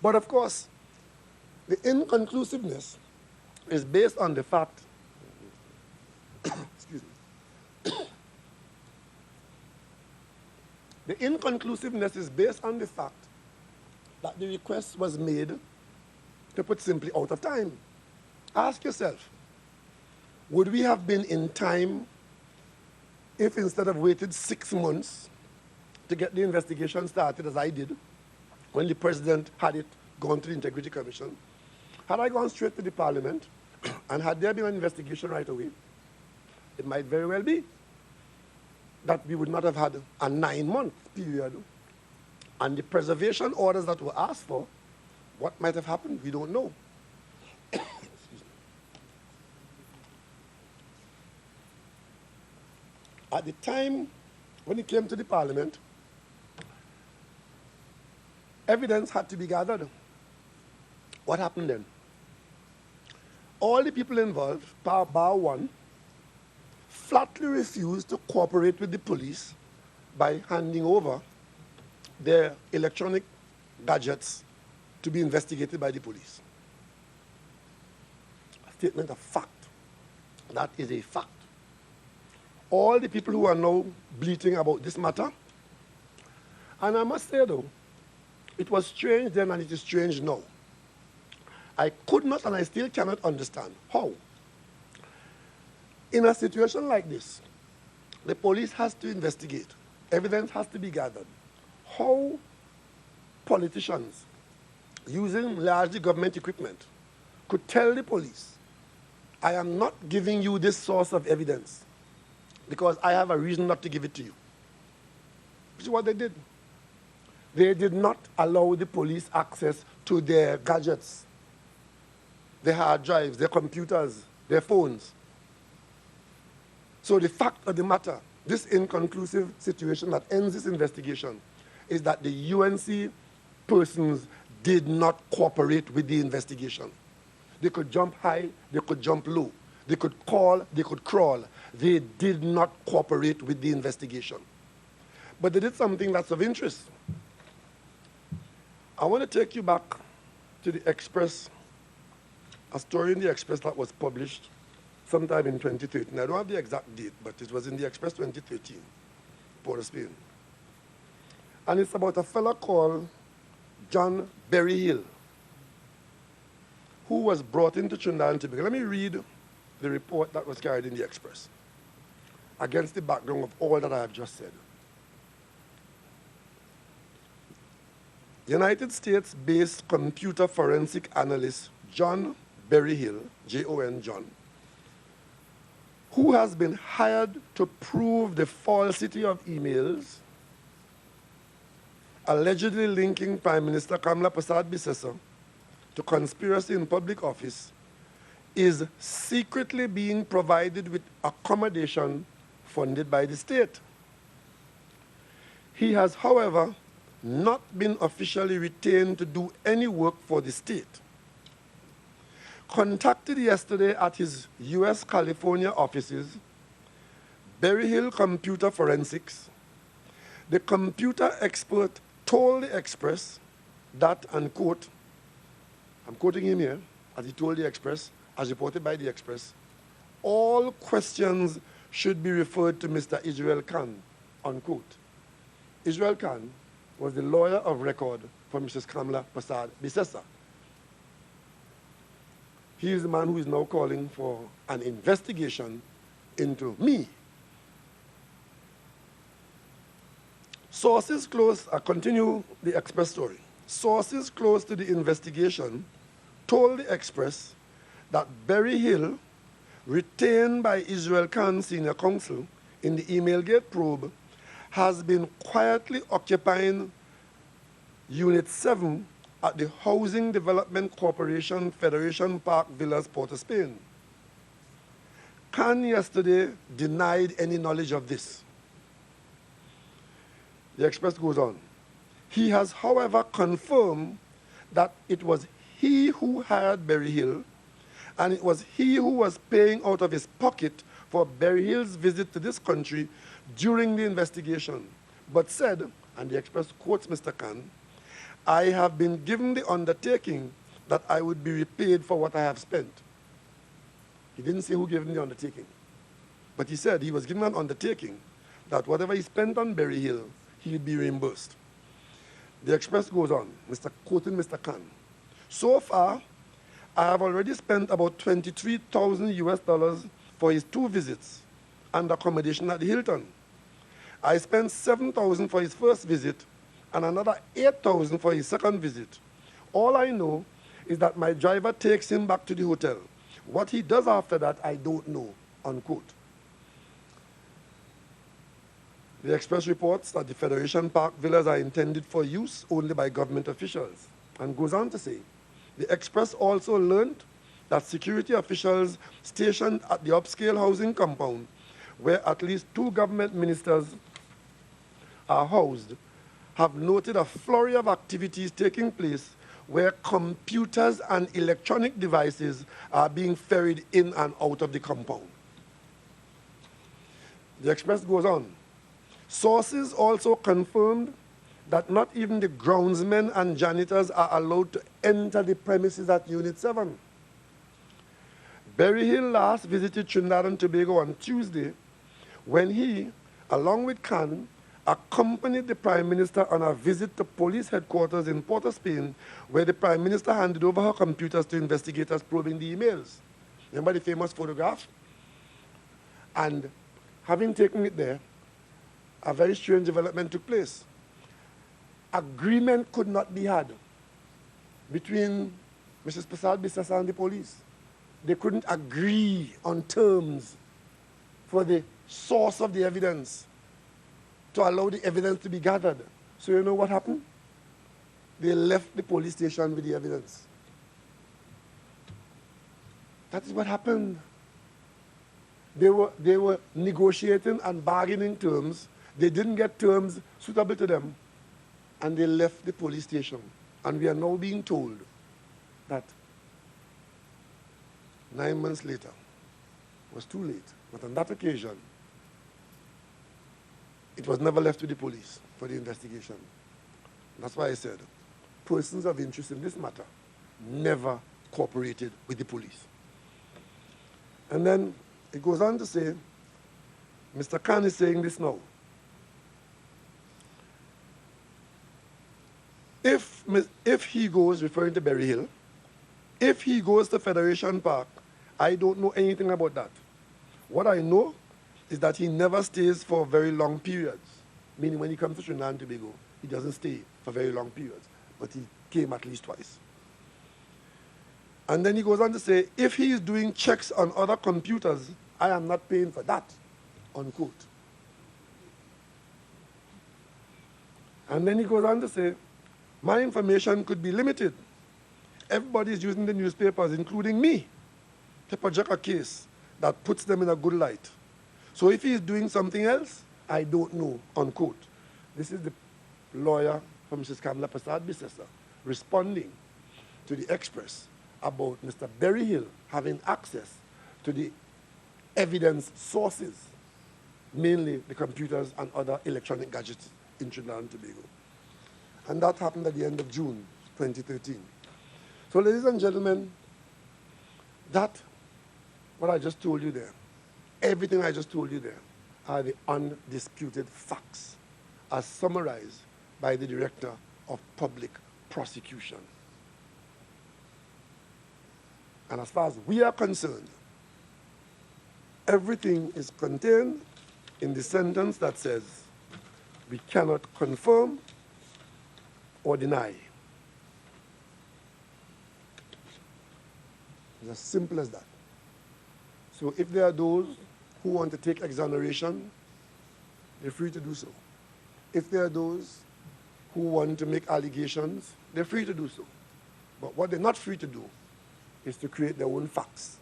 But of course, the inconclusiveness is based on the fact, excuse me, the inconclusiveness is based on the fact that the request was made, to put simply, out of time. Ask yourself, would we have been in time if instead of waited 6 months to get the investigation started, as I did, when the president had it gone to the Integrity Commission, had I gone straight to the Parliament, and had there been an investigation right away, it might very well be that we would not have had a 9-month period. And the preservation orders that were asked for, what might have happened, we don't know. At the time when it came to the Parliament, evidence had to be gathered. What happened then? All the people involved, bar one, flatly refused to cooperate with the police by handing over their electronic gadgets to be investigated by the police. A statement of fact. That is a fact. All the people who are now bleating about this matter, and I must say though, it was strange then and it is strange now. I could not and I still cannot understand how, in a situation like this, the police has to investigate, evidence has to be gathered. How politicians, using largely government equipment, could tell the police, I am not giving you this source of evidence because I have a reason not to give it to you. Which is what they did. They did not allow the police access to their gadgets, their hard drives, their computers, their phones. So the fact of the matter, this inconclusive situation that ends this investigation, is that the UNC persons did not cooperate with the investigation. They could jump high, they could jump low. They could crawl, they could crawl. They did not cooperate with the investigation. But they did something that's of interest. I want to take you back to the Express, a story in the Express that was published sometime in 2013. I don't have the exact date, but it was in the Express 2013, Port of Spain. And it's about a fellow called John Berryhill, who was brought into Trinidad and Tobago. Let me read the report that was carried in the Express against the background of all that I have just said. United States-based computer forensic analyst John Berryhill, J-O-N, John, who has been hired to prove the falsity of emails allegedly linking Prime Minister Kamla Persad-Bissessar to conspiracy in public office, is secretly being provided with accommodation funded by the state. He has, however, not been officially retained to do any work for the state. Contacted yesterday at his U.S. California offices, Berryhill Computer Forensics, the computer expert told the Express that, and quote, I'm quoting him here, as he told the Express, as reported by the Express, all questions should be referred to Mr. Israel Khan, unquote. Israel Khan was the lawyer of record for Mrs. Kamla Persad-Bissessar. He is the man who is now calling for an investigation into me. Sources close, I continue the Express story. Sources close to the investigation told the Express that Berryhill, retained by Israel Khan Senior Counsel in the Emailgate probe, has been quietly occupying Unit 7 at the Housing Development Corporation Federation Park Villas, Port of Spain. Khan yesterday denied any knowledge of this. The Express goes on. He has, however, confirmed that it was he who hired Berryhill, and it was he who was paying out of his pocket for Berryhill's visit to this country during the investigation, but said, and the Express quotes Mr. Khan, I have been given the undertaking that I would be repaid for what I have spent. He didn't say who gave him the undertaking, but he said he was given an undertaking that whatever he spent on Berryhill, he would be reimbursed. The Express goes on, quoting Mr. Khan. So far, I have already spent about $23,000 US for his 2 visits and accommodation at the Hilton. I spent $7,000 for his first visit and another 8,000 for his second visit. All I know is that my driver takes him back to the hotel. What he does after that, I don't know, unquote. The Express reports that the Federation Park villas are intended for use only by government officials, and goes on to say, the Express also learned that security officials stationed at the upscale housing compound, where at least 2 government ministers are housed, have noted a flurry of activities taking place where computers and electronic devices are being ferried in and out of the compound. The Express goes on. Sources also confirmed that not even the groundsmen and janitors are allowed to enter the premises at Unit 7. Berryhill last visited Trinidad and Tobago on Tuesday when he, along with Khan, accompanied the Prime Minister on a visit to police headquarters in Port of Spain, where the Prime Minister handed over her computers to investigators probing the emails. Remember the famous photograph? And having taken it there, a very strange development took place. Agreement could not be had between Mrs. Prasad Bissessa and the police. They couldn't agree on terms for the source of the evidence to allow the evidence to be gathered. So you know what happened? They left the police station with the evidence. That is what happened. They were negotiating and bargaining terms. They didn't get terms suitable to them, and they left the police station. And we are now being told that 9 months later was too late. But on that occasion, it was never left to the police for the investigation. That's why I said, persons of interest in this matter never cooperated with the police. And then it goes on to say, Mr. Khan is saying this now. If he goes, referring to Berryhill, if he goes to Federation Park, I don't know anything about that. What I know is that he never stays for very long periods. Meaning when he comes to Trinidad and Tobago, he doesn't stay for very long periods. But he came at least twice. And then he goes on to say, if he is doing checks on other computers, I am not paying for that, unquote. And then he goes on to say, my information could be limited. Everybody is using the newspapers, including me, to project a case that puts them in a good light. So if he is doing something else, I don't know, unquote. This is the lawyer from Mrs. Kamla Prasad Bissessa responding to the Express about Mr. Berryhill having access to the evidence sources, mainly the computers and other electronic gadgets in Trinidad and Tobago. And that happened at the end of June 2013. So ladies and gentlemen, that, what I just told you there, everything I just told you there, are the undisputed facts as summarized by the Director of Public Prosecution. And as far as we are concerned, everything is contained in the sentence that says we cannot confirm or deny. It's as simple as that. So if there are those who want to take exoneration, they're free to do so. If there are those who want to make allegations, they're free to do so. But what they're not free to do is to create their own facts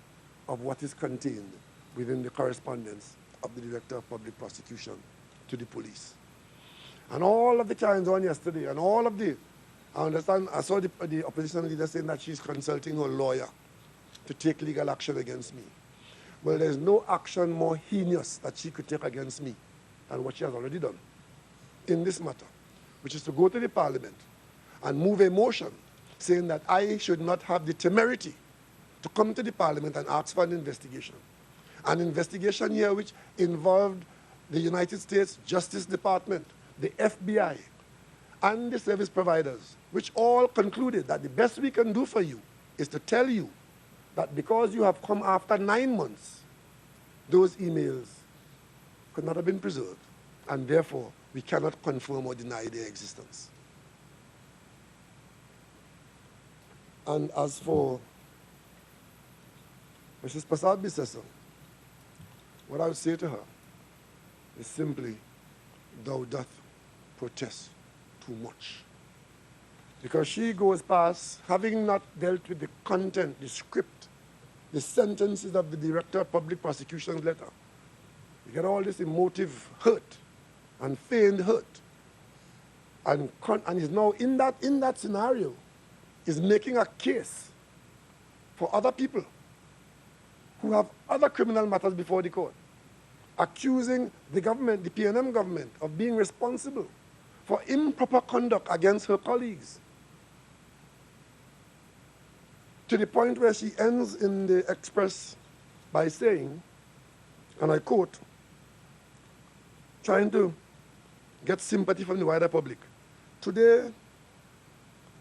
of what is contained within the correspondence of the Director of Public Prosecution to the police. And all of the carryings on yesterday, and all of the, I understand, I saw the opposition leader saying that she's consulting her lawyer to take legal action against me. Well, there's no action more heinous that she could take against me than what she has already done in this matter, which is to go to the Parliament and move a motion saying that I should not have the temerity to come to the Parliament and ask for an investigation. An investigation here which involved the United States Justice Department, the FBI, and the service providers, which all concluded that the best we can do for you is to tell you that because you have come after 9 months, those emails could not have been preserved, and therefore we cannot confirm or deny their existence. And as for Mrs. Prasad Bisesa, what I would say to her is simply, thou doth protest too much. Because she goes past, having not dealt with the content, the script, the sentences of the Director of Public Prosecution's letter. You get all this emotive hurt and feigned hurt. And is now in that scenario, is making a case for other people who have other criminal matters before the court, accusing the government, the PNM government, of being responsible for improper conduct against her colleagues. To the point where she ends in the Express by saying, and I quote, trying to get sympathy from the wider public, today,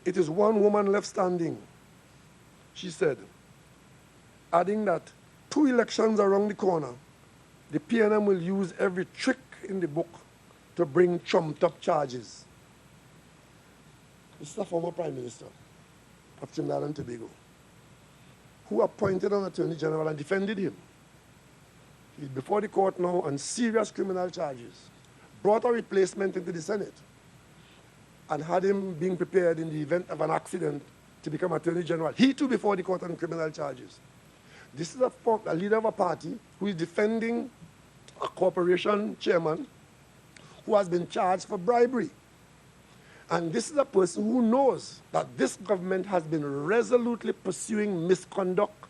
it is one woman left standing, she said, adding that 2 elections around the corner, the PNM will use every trick in the book to bring trumped-up charges. This is a former Prime Minister of Trinidad and Tobago, who appointed an Attorney General and defended him. He's before the court now on serious criminal charges, brought a replacement into the Senate, and had him being prepared in the event of an accident to become Attorney General. He too before the court on criminal charges. This is a leader of a party who is defending a corporation chairman who has been charged for bribery. And this is a person who knows that this government has been resolutely pursuing misconduct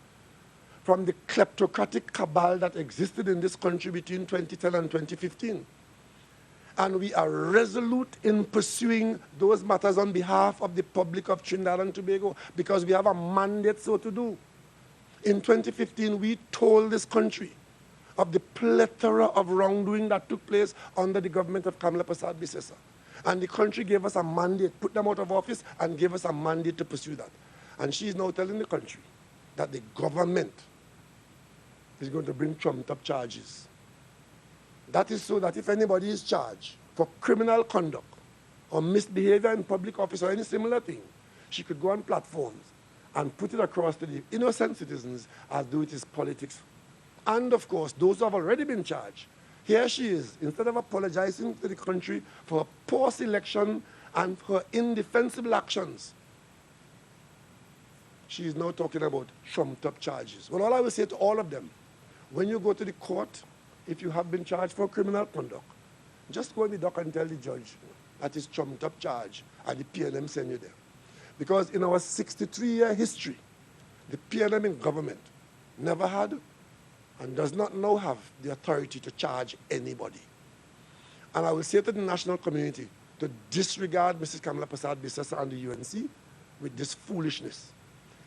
from the kleptocratic cabal that existed in this country between 2010 and 2015. And we are resolute in pursuing those matters on behalf of the public of Trinidad and Tobago because we have a mandate so to do. In 2015, we told this country of the plethora of wrongdoing that took place under the government of Kamla Prasad Bisesa. And the country gave us a mandate, put them out of office, and gave us a mandate to pursue that. And she is now telling the country that the government is going to bring trumped-up charges. That is so that if anybody is charged for criminal conduct or misbehavior in public office or any similar thing, she could go on platforms and put it across to the innocent citizens as though it is politics. And of course, those who have already been charged, here she is, instead of apologizing to the country for her poor selection and her indefensible actions, she is now talking about trumped-up charges. Well, all I will say to all of them, when you go to the court, if you have been charged for criminal conduct, just go in the dock and tell the judge that is trumped-up charge, and the PNM send you there. Because in our 63-year history, the PNM in government never had and does not now have the authority to charge anybody. And I will say to the national community to disregard Mrs. Kamla Prasad Bisesa and the UNC with this foolishness.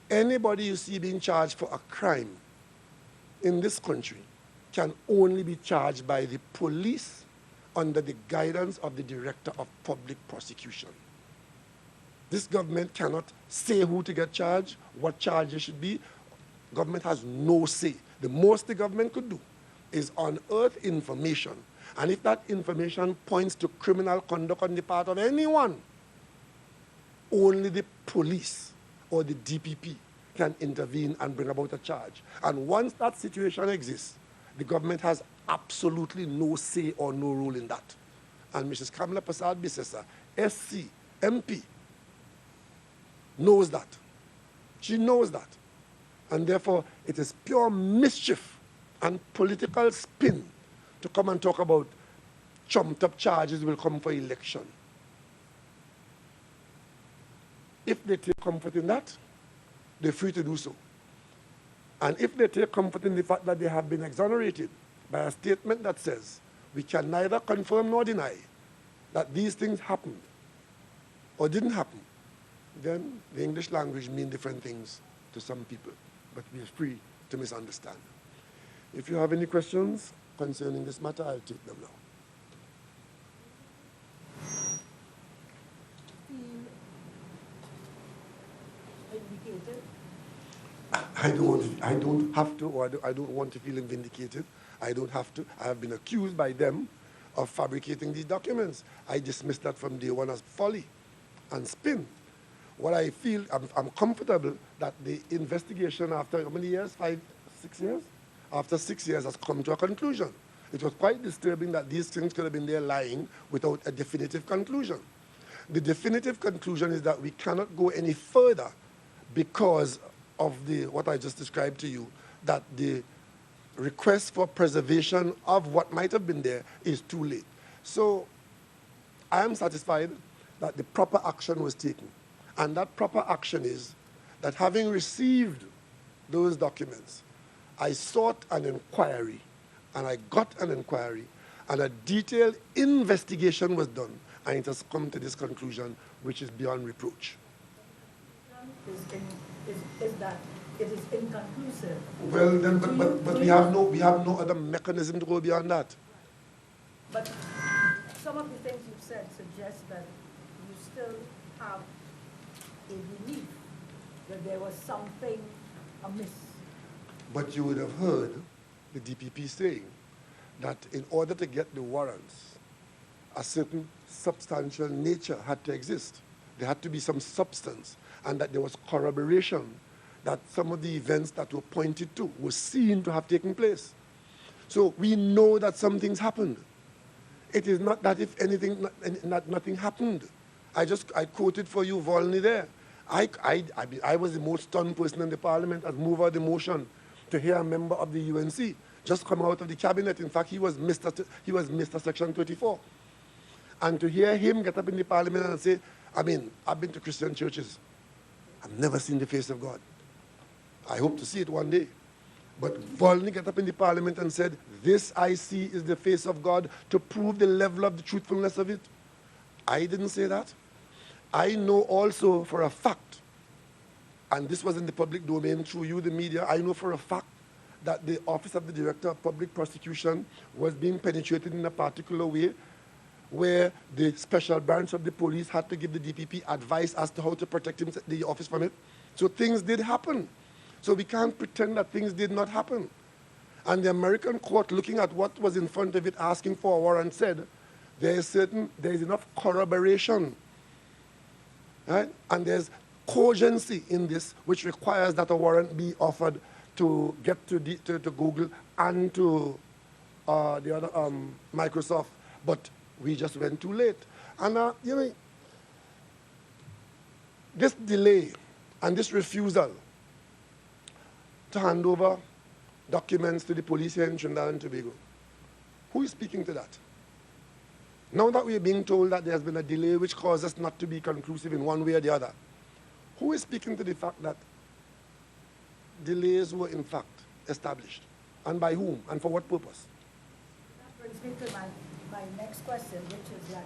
Anybody you see being charged for a crime in this country can only be charged by the police under the guidance of the Director of Public Prosecution. This government cannot say who to get charged, what charges should be. Government has no say. The most the government could do is unearth information. And if that information points to criminal conduct on the part of anyone, only the police or the DPP can intervene and bring about a charge. And once that situation exists, the government has absolutely no say or no role in that. And Mrs. Kamla Prasad Bisesa, SC, MP, knows that. She knows that. And therefore, it is pure mischief and political spin to come and talk about trumped-up charges will come for election. If they take comfort in that, they're free to do so. And if they take comfort in the fact that they have been exonerated by a statement that says, we can neither confirm nor deny that these things happened or didn't happen, then the English language means different things to some people, but we are free to misunderstand. If you have any questions concerning this matter, I'll take them now. I don't have to, or I don't want to feel vindicated. I don't have to. I have been accused by them of fabricating these documents. I dismissed that from day one as folly and spin. what I feel, I'm comfortable that the investigation after how many years? 5, 6 years? After 6 years has come to a conclusion. It was quite disturbing that these things could have been there lying without a definitive conclusion. The definitive conclusion is that we cannot go any further because of what I just described to you, that the request for preservation of what might have been there is too late. So I am satisfied that the proper action was taken. And that proper action is that having received those documents, I sought an inquiry, and I got an inquiry, and a detailed investigation was done, and it has come to this conclusion, which is beyond reproach. Is that it is inconclusive? Well, then, but we have no other mechanism to go beyond that. But some of the things you've said suggest that you still have a belief that there was something amiss. But you would have heard the DPP saying that in order to get the warrants, a certain substantial nature had to exist. There had to be some substance, and that there was corroboration that some of the events that were pointed to were seen to have taken place. So we know that some things happened. It is not that if anything, nothing happened. I quoted for you Volney there. I was the most stunned person in the parliament as mover of the motion to hear a member of the UNC just come out of the cabinet. In fact, he was Mr. Section 34. And to hear him get up in the parliament and say, I mean, I've been to Christian churches. I've never seen the face of God. I hope to see it one day. But Volney got up in the parliament and said, this I see is the face of God, to prove the level of the truthfulness of it. I didn't say that. I know also for a fact, and this was in the public domain through you, the media, I know for a fact that the Office of the Director of Public Prosecution was being penetrated in a particular way, where the special branch of the police had to give the DPP advice as to how to protect the office from it. So things did happen. So we can't pretend that things did not happen. And the American court, looking at what was in front of it, asking for a warrant, said there is enough corroboration, right? And there's cogency in this, which requires that a warrant be offered to get to Google and to the other Microsoft. But we just went too late. And you know, this delay and this refusal to hand over documents to the police here in Trinidad and Tobago, who is speaking to that? Now that we are being told that there has been a delay which caused us not to be conclusive in one way or the other, who is speaking to the fact that delays were in fact established? And by whom? And for what purpose? That brings me to my next question, which is that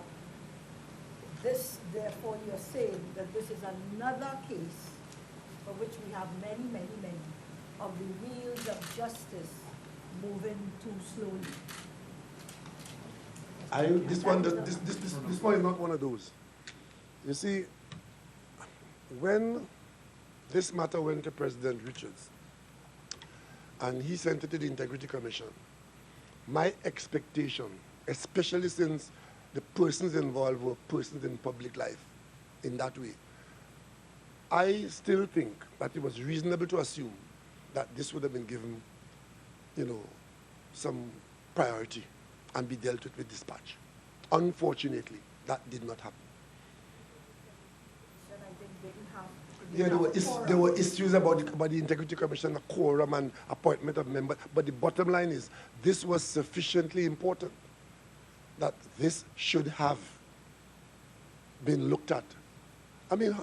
this, therefore, you're saying that this is another case for which we have many, many, many of the wheels of justice moving too slowly. This one is not one of those. You see, when this matter went to President Richards and he sent it to the Integrity Commission, my expectation, especially since the persons involved were persons in public life in that way, I still think that it was reasonable to assume that this would have been given, you know, some priority and be dealt with dispatch. Unfortunately, that did not happen. Yeah, there were issues about the Integrity Commission, the quorum and appointment of members, but the bottom line is this was sufficiently important that this should have been looked at. I mean,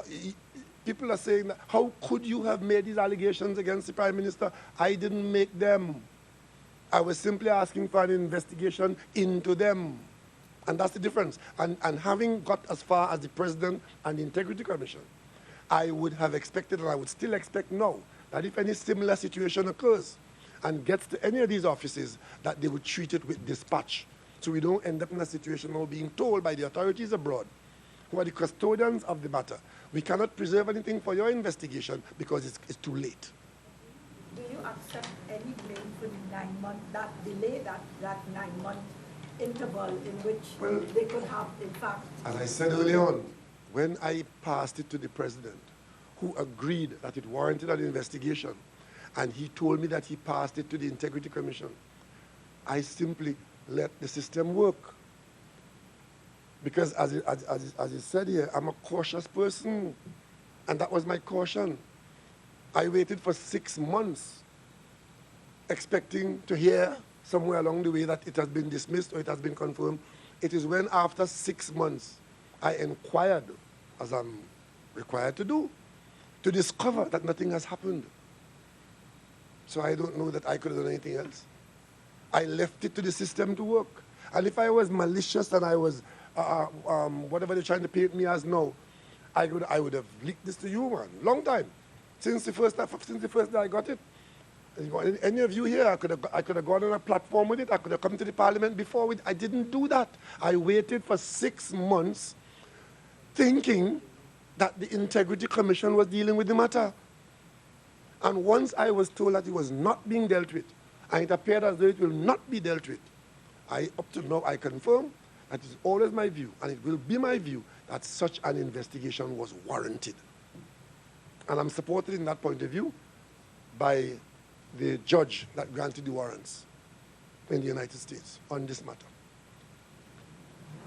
people are saying that, how could you have made these allegations against the Prime Minister? I didn't make them. I was simply asking for an investigation into them. And that's the difference. And having got as far as the President and the Integrity Commission, I would have expected, and I would still expect now, that if any similar situation occurs and gets to any of these offices, that they would treat it with dispatch. So we don't end up in a situation now being told by the authorities abroad, who are the custodians of the matter, we cannot preserve anything for your investigation because it's too late. Do you accept any blame for the 9 month, that delay, that 9 month interval in which they could have, in fact... As I said earlier on, when I passed it to the president, who agreed that it warranted an investigation, and he told me that he passed it to the Integrity Commission, I simply let the system work. Because as it said here, I'm a cautious person, and that was my caution. I waited for 6 months, expecting to hear somewhere along the way that it has been dismissed or it has been confirmed. It is when after 6 months, I inquired, as I'm required to do, to discover that nothing has happened. So I don't know that I could have done anything else. I left it to the system to work. And if I was malicious and I was, whatever they're trying to paint me as now, I would have leaked this to you, man, long time. Since the first day I got it. Any of you here, I could have gone on a platform with it. I could have come to the parliament before with. I didn't do that. I waited for 6 months thinking that the Integrity Commission was dealing with the matter. And once I was told that it was not being dealt with, and it appeared as though it will not be dealt with, up to now, I confirm that it is always my view, and it will be my view, that such an investigation was warranted. And I'm supported in that point of view by the judge that granted the warrants in the United States on this matter.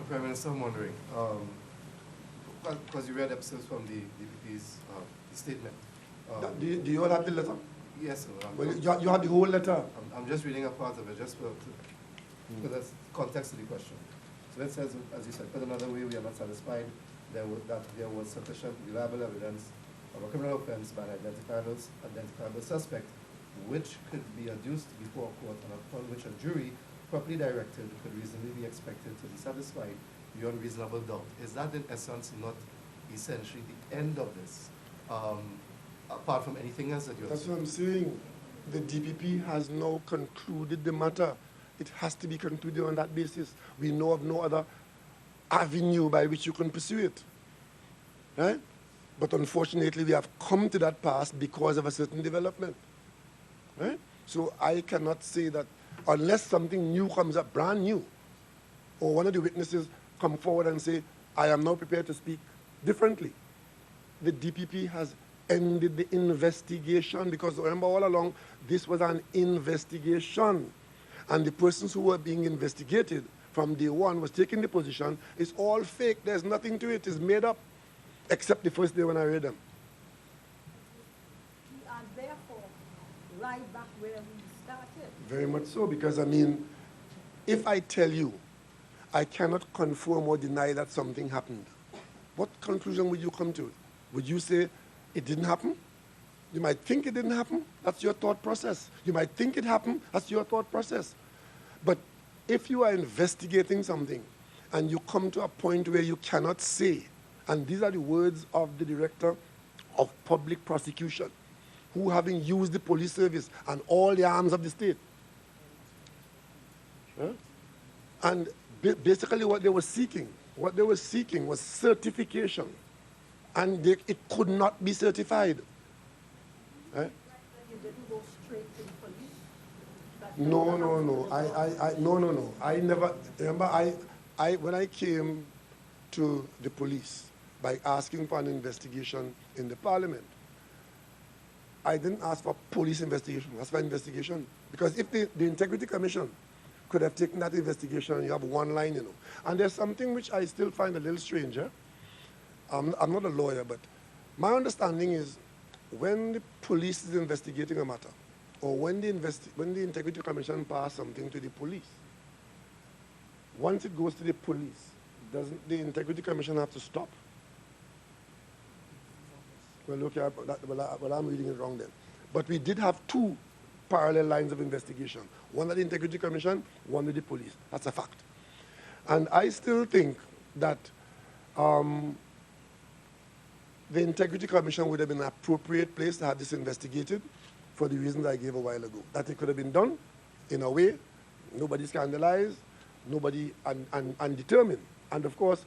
Prime Minister, I'm wondering, because you read episodes from the DPP's statement. Do you all have the letter? Yes, sir. Well, you have the whole letter. I'm just reading a part of it, just for the context of the question. So it says, as you said, put another way, we are not satisfied that there was sufficient reliable evidence of a criminal offense by an identifiable suspect, which could be adduced before a court and upon which a jury, properly directed, could reasonably be expected to be satisfied beyond reasonable doubt. Is that in essence not essentially the end of this, apart from anything else that you're saying? That's what I'm saying. The DPP has now concluded the matter. It has to be concluded on that basis. We know of no other avenue by which you can pursue it. Right? But unfortunately, we have come to that pass because of a certain development. Right? So I cannot say that unless something new comes up, brand new, or one of the witnesses come forward and say, I am now prepared to speak differently. The DPP has ended the investigation, because remember all along, this was an investigation. And the persons who were being investigated from day one was taking the position, it's all fake, there's nothing to it, it's made up, except the first day when I read them. We are therefore right back where we started. Very much so, because I mean, if I tell you, I cannot confirm or deny that something happened, what conclusion would you come to? Would you say it didn't happen? You might think it didn't happen. That's your thought process. You might think it happened. That's your thought process. But if you are investigating something and you come to a point where you cannot say, and these are the words of the Director of Public Prosecution, who, having used the police service and all the arms of the state, and basically what they were seeking was certification, and it could not be certified. You didn't go straight to the police? No. No. I never, remember, when I came to the police by asking for an investigation in the parliament, I didn't ask for police investigation, I asked for investigation. Because if the Integrity Commission could have taken that investigation, you have one line, you know. And there's something which I still find a little strange. I'm not a lawyer, but my understanding is when the police is investigating a matter, or when the Integrity Commission passes something to the police, once it goes to the police, doesn't the Integrity Commission have to stop? Well, okay, I'm reading it wrong then. But we did have two parallel lines of investigation. One at the Integrity Commission, one with the police. That's a fact. And I still think that the Integrity Commission would have been an appropriate place to have this investigated for the reasons I gave a while ago. That it could have been done in a way, nobody scandalized, nobody undetermined. And of course,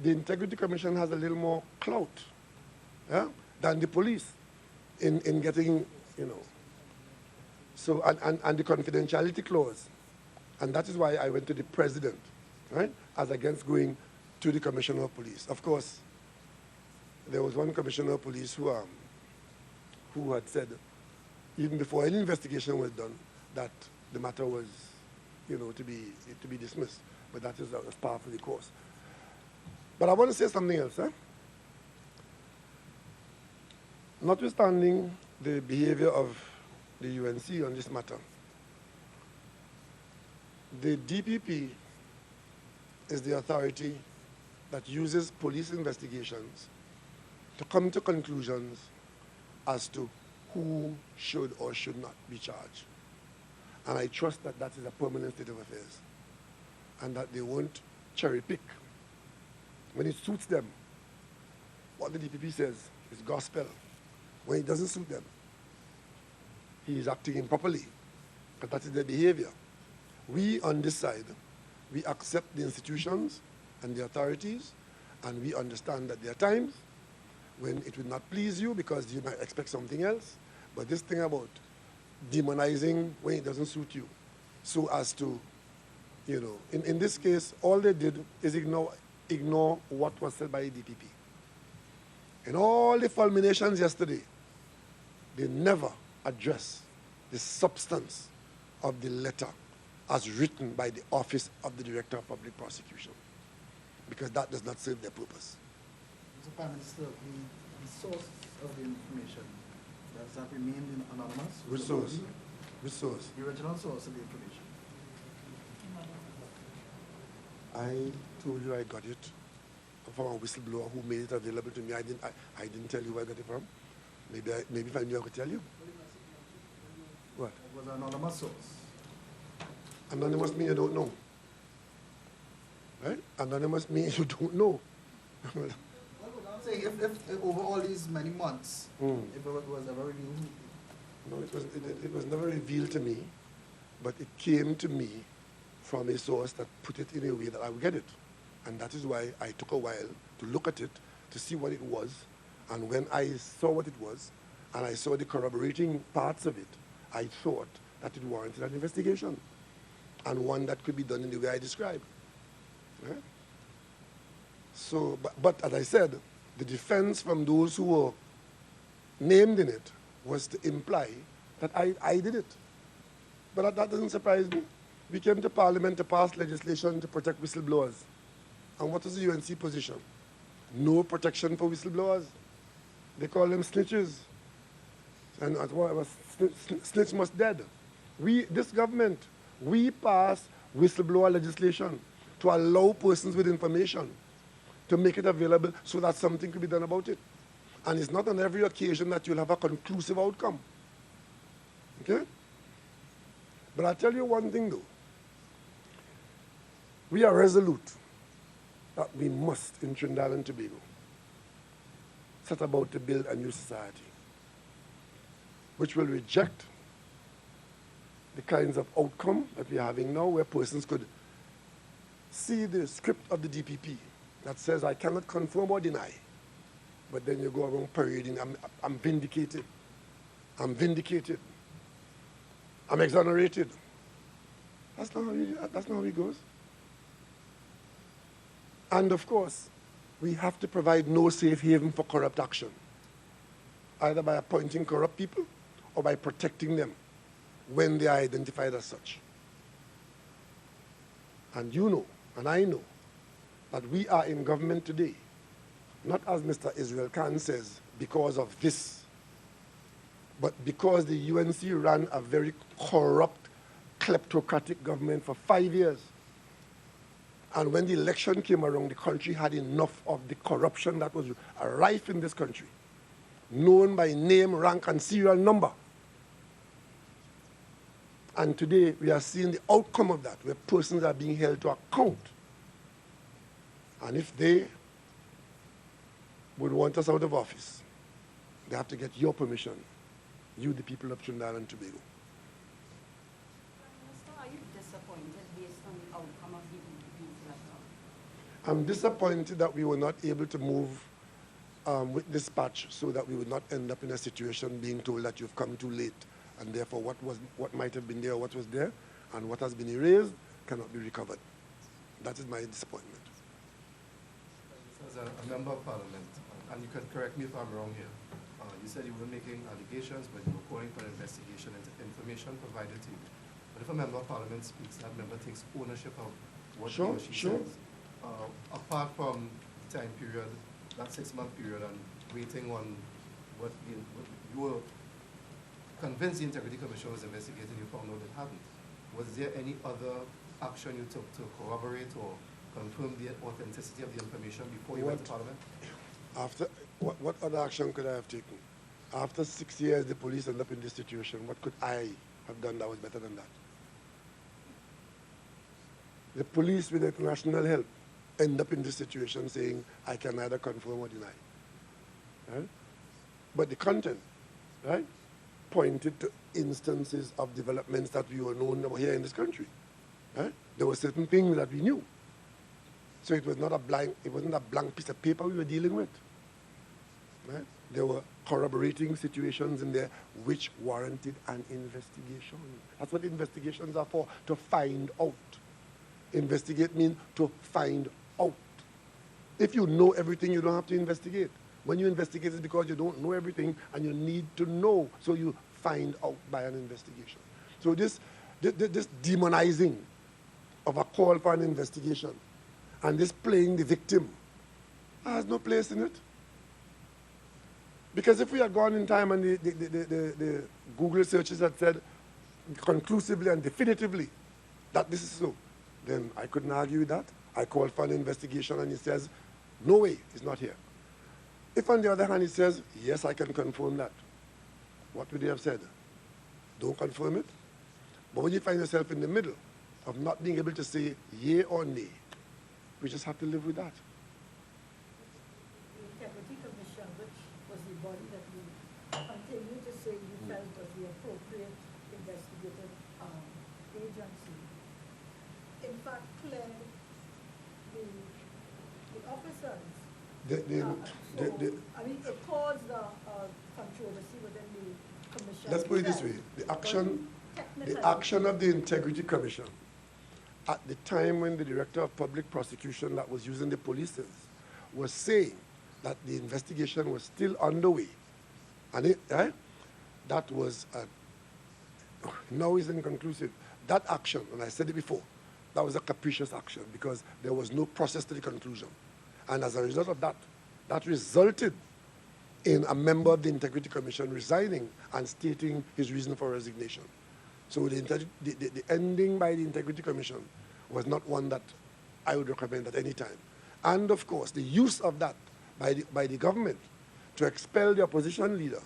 the Integrity Commission has a little more clout than the police in getting, you know. So, and the confidentiality clause. And that is why I went to the president, right, as against going to the Commissioner of Police. Of course, there was one commissioner of police who had said, even before any investigation was done, that the matter was, to be dismissed. But that is as part of the course. But I want to say something else. Notwithstanding the behavior of the UNC on this matter, the DPP is the authority that uses police investigations to come to conclusions as to who should or should not be charged. And I trust that that is a permanent state of affairs and that they won't cherry pick. When it suits them, what the DPP says is gospel. When it doesn't suit them, he is acting improperly, because that is their behavior. We on this side, we accept the institutions and the authorities, and we understand that there are times when it would not please you because you might expect something else. But this thing about demonizing when it doesn't suit you, so as to, in this case, all they did is ignore what was said by the DPP. In all the fulminations yesterday, they never addressed the substance of the letter as written by the Office of the Director of Public Prosecution, because that does not serve their purpose. Mr. Prime Minister, the source of the information, does that remain anonymous? Which source? Which source? The original source of the information. I told you I got it from a whistleblower who made it available to me. I didn't tell you where I got it from. Maybe if I knew, I could tell you. What? It was an anonymous source. Anonymous means you don't know. Right? Anonymous means you don't know. Well, I'm saying if over all these many months, if it was ever revealed. No, it was never revealed to me, but it came to me from a source that put it in a way that I would get it. And that is why I took a while to look at it, to see what it was. And when I saw what it was, and I saw the corroborating parts of it, I thought that it warranted an investigation, and one that could be done in the way I described. Right? So, but as I said, the defense from those who were named in it was to imply that I did it. But that doesn't surprise me. We came to Parliament to pass legislation to protect whistleblowers. And what is the UNC position? No protection for whistleblowers. They call them snitches. And as well, snitch must dead. This government, we pass whistleblower legislation to allow persons with information to make it available so that something could be done about it. And it's not on every occasion that you'll have a conclusive outcome. Okay? But I'll tell you one thing though. We are resolute that we must, in Trinidad and Tobago, set about to build a new society which will reject the kinds of outcome that we are having now, where persons could see the script of the DPP that says, I cannot confirm or deny, but then you go around parading, I'm vindicated, I'm vindicated, I'm exonerated. That's not how it goes. And of course, we have to provide no safe haven for corrupt action, either by appointing corrupt people or by protecting them when they are identified as such. And you know, and I know, that we are in government today, not as Mr. Israel Khan says, because of this, but because the UNC ran a very corrupt, kleptocratic government for 5 years. And when the election came around, the country had enough of the corruption that was rife in this country, known by name, rank, and serial number. And today, we are seeing the outcome of that, where persons are being held to account. And if they would want us out of office, they have to get your permission, you, the people of Trinidad and Tobago. Minister, are you disappointed based on the outcome of the DPP's letter? I'm disappointed that we were not able to move with dispatch so that we would not end up in a situation being told that you've come too late, and therefore what might have been there, what was there, and what has been erased cannot be recovered. That is my disappointment. As a member of Parliament, and you can correct me if I'm wrong here, you said you weren't making allegations, but you were calling for an investigation into information provided to you. But if a member of parliament speaks, that member takes ownership of what he or she says. Apart from the time period, that 6-month period, and waiting on what you were convinced the Integrity Commission was investigating, you found out it hadn't. Was there any other action you took to corroborate or confirm the authenticity of the information before you went to Parliament? What other action could I have taken? After 6 years, the police ended up in this situation. What could I have done that was better than that? The police, with international help, end up in this situation saying, I can neither confirm or deny. Right? But the content, right, pointed to instances of developments that we were known about here in this country. Right? There were certain things that we knew. So it was not it wasn't a blank piece of paper we were dealing with. Right? There were corroborating situations in there which warranted an investigation. That's what investigations are for, to find out. Investigate means to find out. If you know everything, you don't have to investigate. When you investigate, it's because you don't know everything and you need to know, so you find out by an investigation. So this demonizing of a call for an investigation and this playing the victim has no place in it. Because if we had gone in time and the Google searches had said conclusively and definitively that this is so, then I couldn't argue with that. I called for an investigation and he says, no way, he's not here. If on the other hand he says, yes, I can confirm that, what would he have said? Don't confirm it. But when you find yourself in the middle of not being able to say yea or nay, we just have to live with that. The Integrity Commission, which was the body that we continue to say you felt was the appropriate investigative agency, in fact cleared the officers. I mean, it caused controversy within the commission. Let's put it this way. The action of the Integrity Commission at the time when the Director of Public Prosecution that was using the polices was saying that the investigation was still underway, and that was, now is inconclusive. That action, and I said it before, that was a capricious action because there was no process to the conclusion. And as a result of that, that resulted in a member of the Integrity Commission resigning and stating his reason for resignation. So the ending by the Integrity Commission was not one that I would recommend at any time. And of course, the use of that by the government to expel the opposition leader,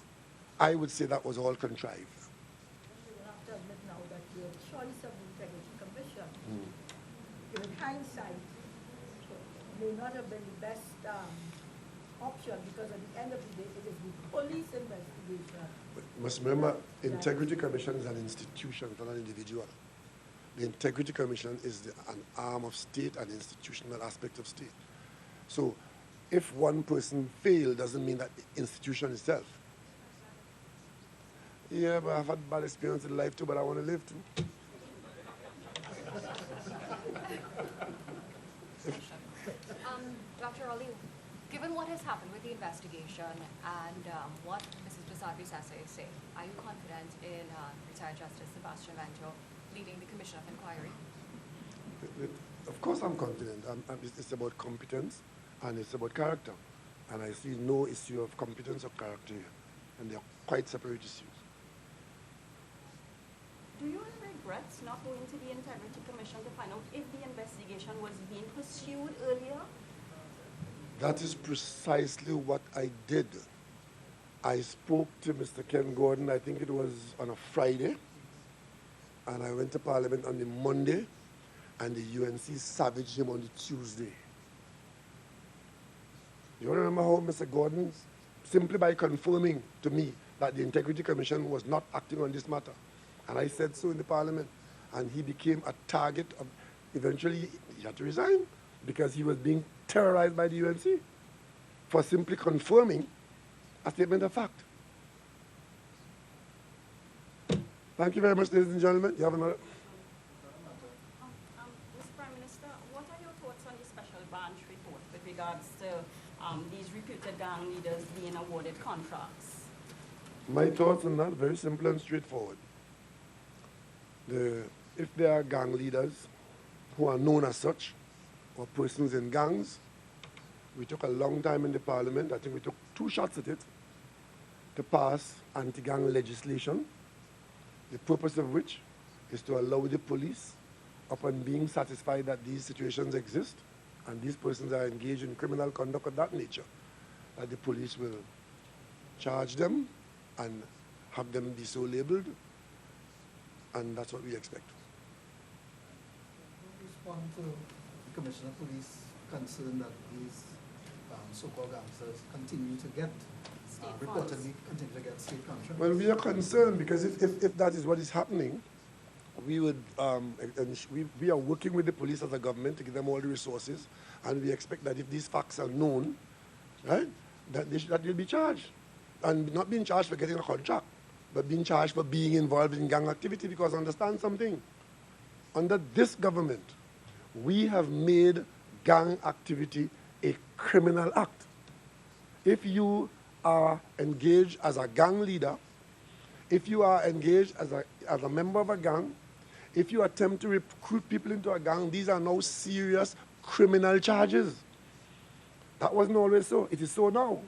I would say that was all contrived. You will have to admit now that your choice of the Integrity Commission, in hindsight, may not have been the best option because at the end of the day, it is the police investigation. But you must remember, Integrity Commission is an institution, not an individual. The Integrity Commission is an arm of state, an institutional aspect of state. So if one person failed, doesn't mean that the institution itself. Yeah, but I've had bad experience in life too, but I want to live too. Dr. Ali, given what has happened with the investigation and what Mrs. Prasadri Sase is saying, are you confident in retired Justice Sebastian Vento leading the Commission of Inquiry? Of course I'm confident. It's about competence and it's about character. And I see no issue of competence or character here. And they're quite separate issues. Do you have regrets not going to the Integrity Commission to find out if the investigation was being pursued earlier? That is precisely what I did. I spoke to Mr. Ken Gordon, I think it was on a Friday, and I went to Parliament on the Monday, and the UNC savaged him on the Tuesday. You remember how Mr. Gordon, simply by confirming to me that the Integrity Commission was not acting on this matter, and I said so in the Parliament, and he became a target of, eventually he had to resign because he was being terrorized by the UNC for simply confirming a statement of fact. Thank you very much, ladies and gentlemen. You have another. Mr. Prime Minister, what are your thoughts on the special branch report with regards to these reputed gang leaders being awarded contracts? My thoughts on that, very simple and straightforward. If there are gang leaders who are known as such, or persons in gangs, we took a long time in the parliament, I think we took 2 shots at it, to pass anti-gang legislation, the purpose of which is to allow the police, upon being satisfied that these situations exist, and these persons are engaged in criminal conduct of that nature, that the police will charge them and have them be so labeled, and that's what we expect. Respond to the Commissioner of Police concern that these so-called gangsters continue to get, State reportedly funds. continue to get state contracts. Well, we are concerned because if that is what is happening, we would, we are working with the police as a government to give them all the resources, and we expect that if these facts are known, right, that they'll be charged. And not being charged for getting a contract, but being charged for being involved in gang activity, because understand something. Under this government, we have made gang activity a criminal act. If you are engaged as a gang leader, if you are engaged as a member of a gang, if you attempt to recruit people into a gang, these are now serious criminal charges. That wasn't always so. It is so now.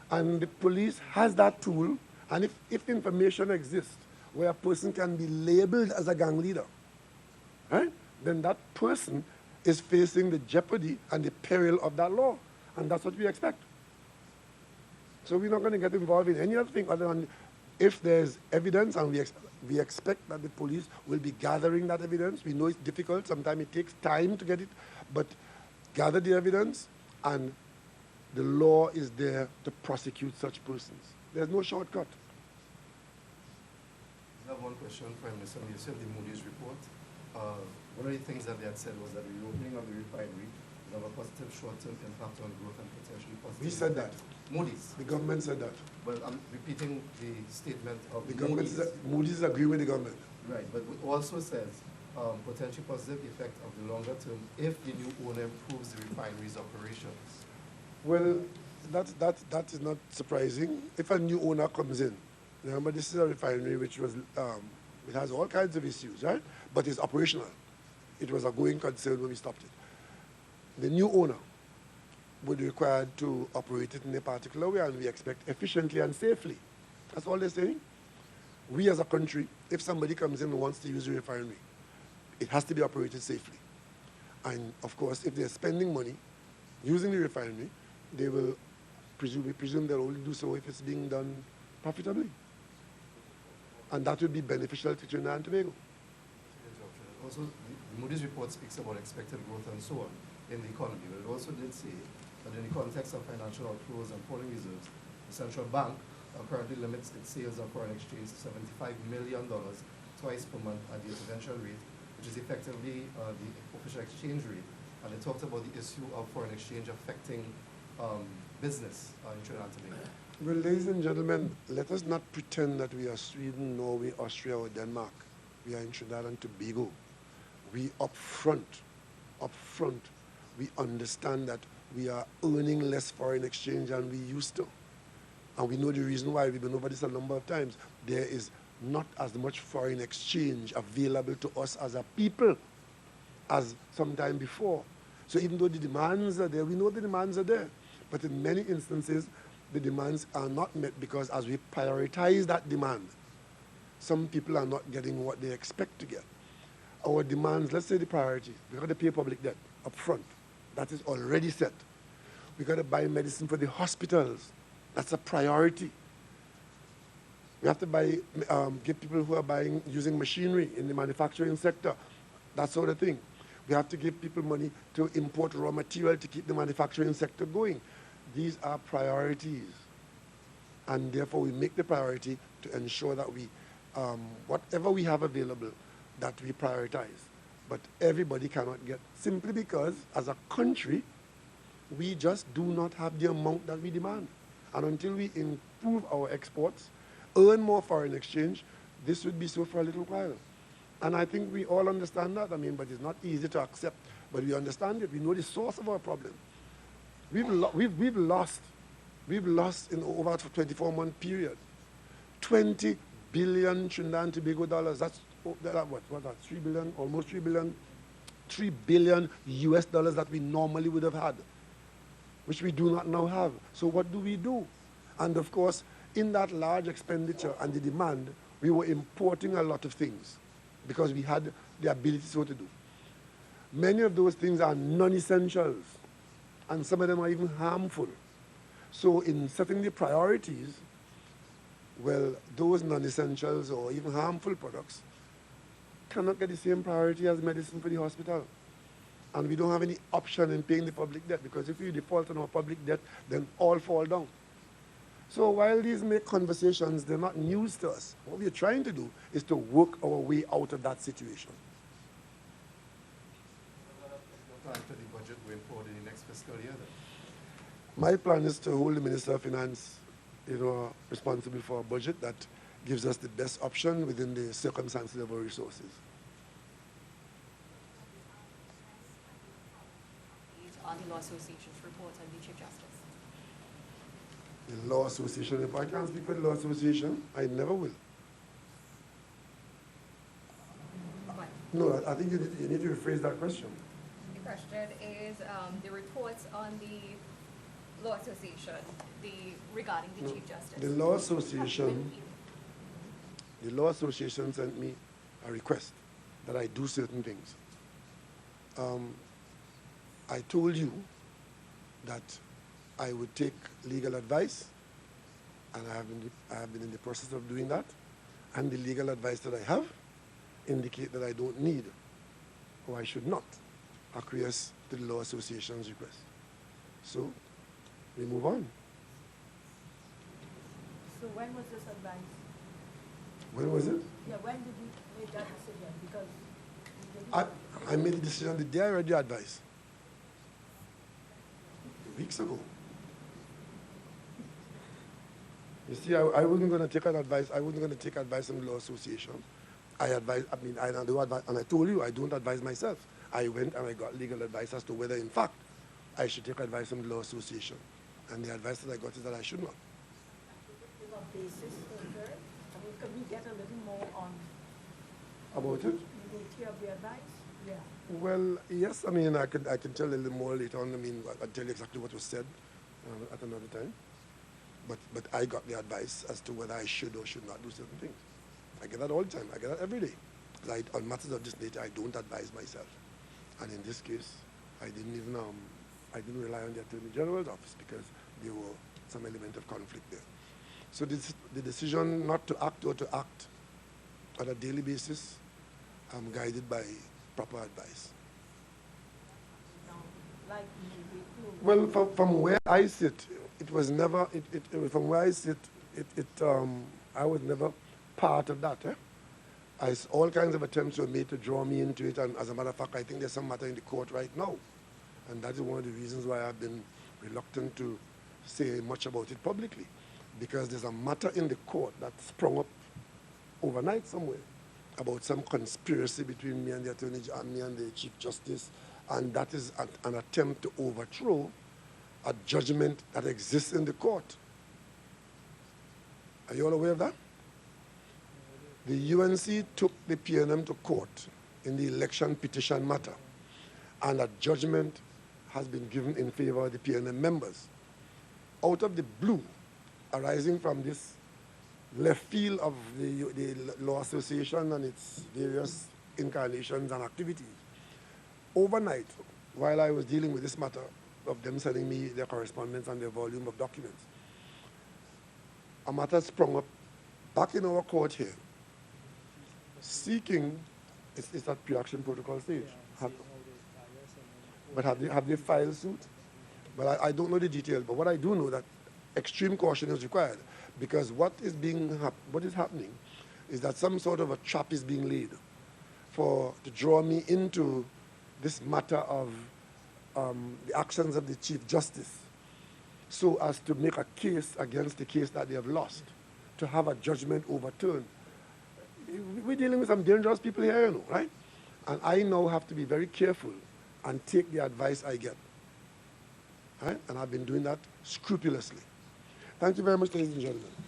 And the police has that tool, and if information exists where a person can be labeled as a gang leader, right, then that person is facing the jeopardy and the peril of that law. And that's what we expect. So we're not going to get involved in any other thing other than if there's evidence, and we expect that the police will be gathering that evidence. We know it's difficult. Sometimes it takes time to get it, but gather the evidence, and the law is there to prosecute such persons. There's no shortcut. I have one question, Prime Minister. You said the Moody's report. One of the things that they had said was that the reopening of the refinery will have a positive short-term impact on growth and potentially positive. We said that. Moody's. The government said that. Well, I'm repeating the statement of The government Moody's. Moody's agree with the government. Right, but it also says potential positive effect of the longer term if the new owner improves the refinery's operations. Well, that is not surprising. If a new owner comes in, remember this is a refinery which was, it has all kinds of issues, right? But it's operational. It was a going concern when we stopped it. The new owner would be required to operate it in a particular way, and we expect efficiently and safely. That's all they're saying. We as a country, if somebody comes in and wants to use a refinery, it has to be operated safely. And of course, if they're spending money using the refinery, they will presume they'll only do so if it's being done profitably. And that would be beneficial to Trinidad and Tobago. Also, the Moody's report speaks about expected growth and so on in the economy, but it also did say that in the context of financial outflows and falling reserves, the central bank currently limits its sales of foreign exchange to $75 million twice per month at the intervention rate, which is effectively the official exchange rate. And they talked about the issue of foreign exchange affecting business in Trinidad and Tobago. Well, ladies and gentlemen, let us not pretend that we are Sweden, Norway, Austria, or Denmark. We are in Trinidad and Tobago. We up front, we understand that we are earning less foreign exchange than we used to. And we know the reason why. We've been over this a number of times. There is not as much foreign exchange available to us as a people as sometime before. So even though the demands are there, we know the demands are there. But in many instances, the demands are not met because as we prioritize that demand, some people are not getting what they expect to get. Our demands, let's say the priority, we got to pay public debt up front. That is already set. We got to buy medicine for the hospitals. That's a priority. We have to buy, give people who are using machinery in the manufacturing sector, that sort of thing. We have to give people money to import raw material to keep the manufacturing sector going. These are priorities. And therefore, we make the priority to ensure that we, whatever we have available, that we prioritize. But everybody cannot get, simply because, as a country, we just do not have the amount that we demand. And until we improve our exports, earn more foreign exchange, this would be so for a little while. And I think we all understand that. I mean, but it's not easy to accept. But we understand it. We know the source of our problem. We've lost in over a 24-month period, 20 billion Trinidad and Tobago dollars. That's what that 3 billion, almost 3 billion, 3 billion US dollars that we normally would have had, which we do not now have. So what do we do? And of course, in that large expenditure and the demand, we were importing a lot of things because we had the ability so to do. Many of those things are non-essentials, and some of them are even harmful. So in setting the priorities, well, those non-essentials or even harmful products cannot get the same priority as medicine for the hospital. And we don't have any option in paying the public debt, because if we default on our public debt, then all fall down. So while these make conversations, they're not news to us. What we're trying to do is to work our way out of that situation. Plan for the budget going forward in the next fiscal year then? My plan is to hold the Minister of Finance, responsible for a budget that gives us the best option within the circumstances of our resources. On the Law Association's report on the Chief Justice. The Law Association, if I can't speak for the Law Association, I never will. But No, I think you need to rephrase that question. the question is the reports on the Law Association regarding the No, Chief Justice. The Law Association sent me a request that I do certain things. I told you that I would take legal advice, and I have been in the process of doing that, and the legal advice that I have indicate that I don't need, or I should not, acquiesce to the Law Association's request. So, we move on. So when was this advice? When was it? Yeah, when did you make that decision? Because you didn't- I made the decision the day I read the advice. Weeks ago. You see, I wasn't going to take advice. I wasn't going to take advice from the Law Association. I do advise, and I told you I don't advise myself. I went and I got legal advice as to whether, in fact, I should take advice from the Law Association. And the advice that I got is that I should not. Is there a basis for it? I mean, can we get a little more on About it? the nature of the advice? Yeah. Well, yes, I mean, I can tell a little more later on. I mean, I'll tell you exactly what was said at another time. But I got the advice as to whether I should or should not do certain things. I get that all the time. I get that every day. Because on matters of this nature, I don't advise myself. And in this case, I didn't rely on the Attorney General's office because there were some element of conflict there. So the decision not to act or to act on a daily basis, I'm guided by proper advice. Now, like Well, from where I sit, it was never. From where I sit, I was never part of that. All kinds of attempts were made to draw me into it, and as a matter of fact, I think there's some matter in the court right now, and that is one of the reasons why I've been reluctant to say much about it publicly, because there's a matter in the court that sprung up overnight somewhere about some conspiracy between me and the Attorney General, me and the Chief Justice, and that is an attempt to overthrow a judgment that exists in the court. Are you all aware of that? The UNC took the PNM to court in the election petition matter, and a judgment has been given in favor of the PNM members. Out of the blue, arising from this left field of the Law Association and its various incarnations and activities, overnight, while I was dealing with this matter of them sending me their correspondence and their volume of documents, a matter sprung up back in our court here, seeking, it's at pre-action protocol stage. But have they filed suit? But I don't know the details, but what I do know that extreme caution is required, because what is happening is that some sort of a trap is being laid to draw me into this matter of the actions of the Chief Justice, so as to make a case against the case that they have lost, to have a judgment overturned. We're dealing with some dangerous people here, right? And I now have to be very careful and take the advice I get. Right? And I've been doing that scrupulously. Thank you very much, ladies and gentlemen.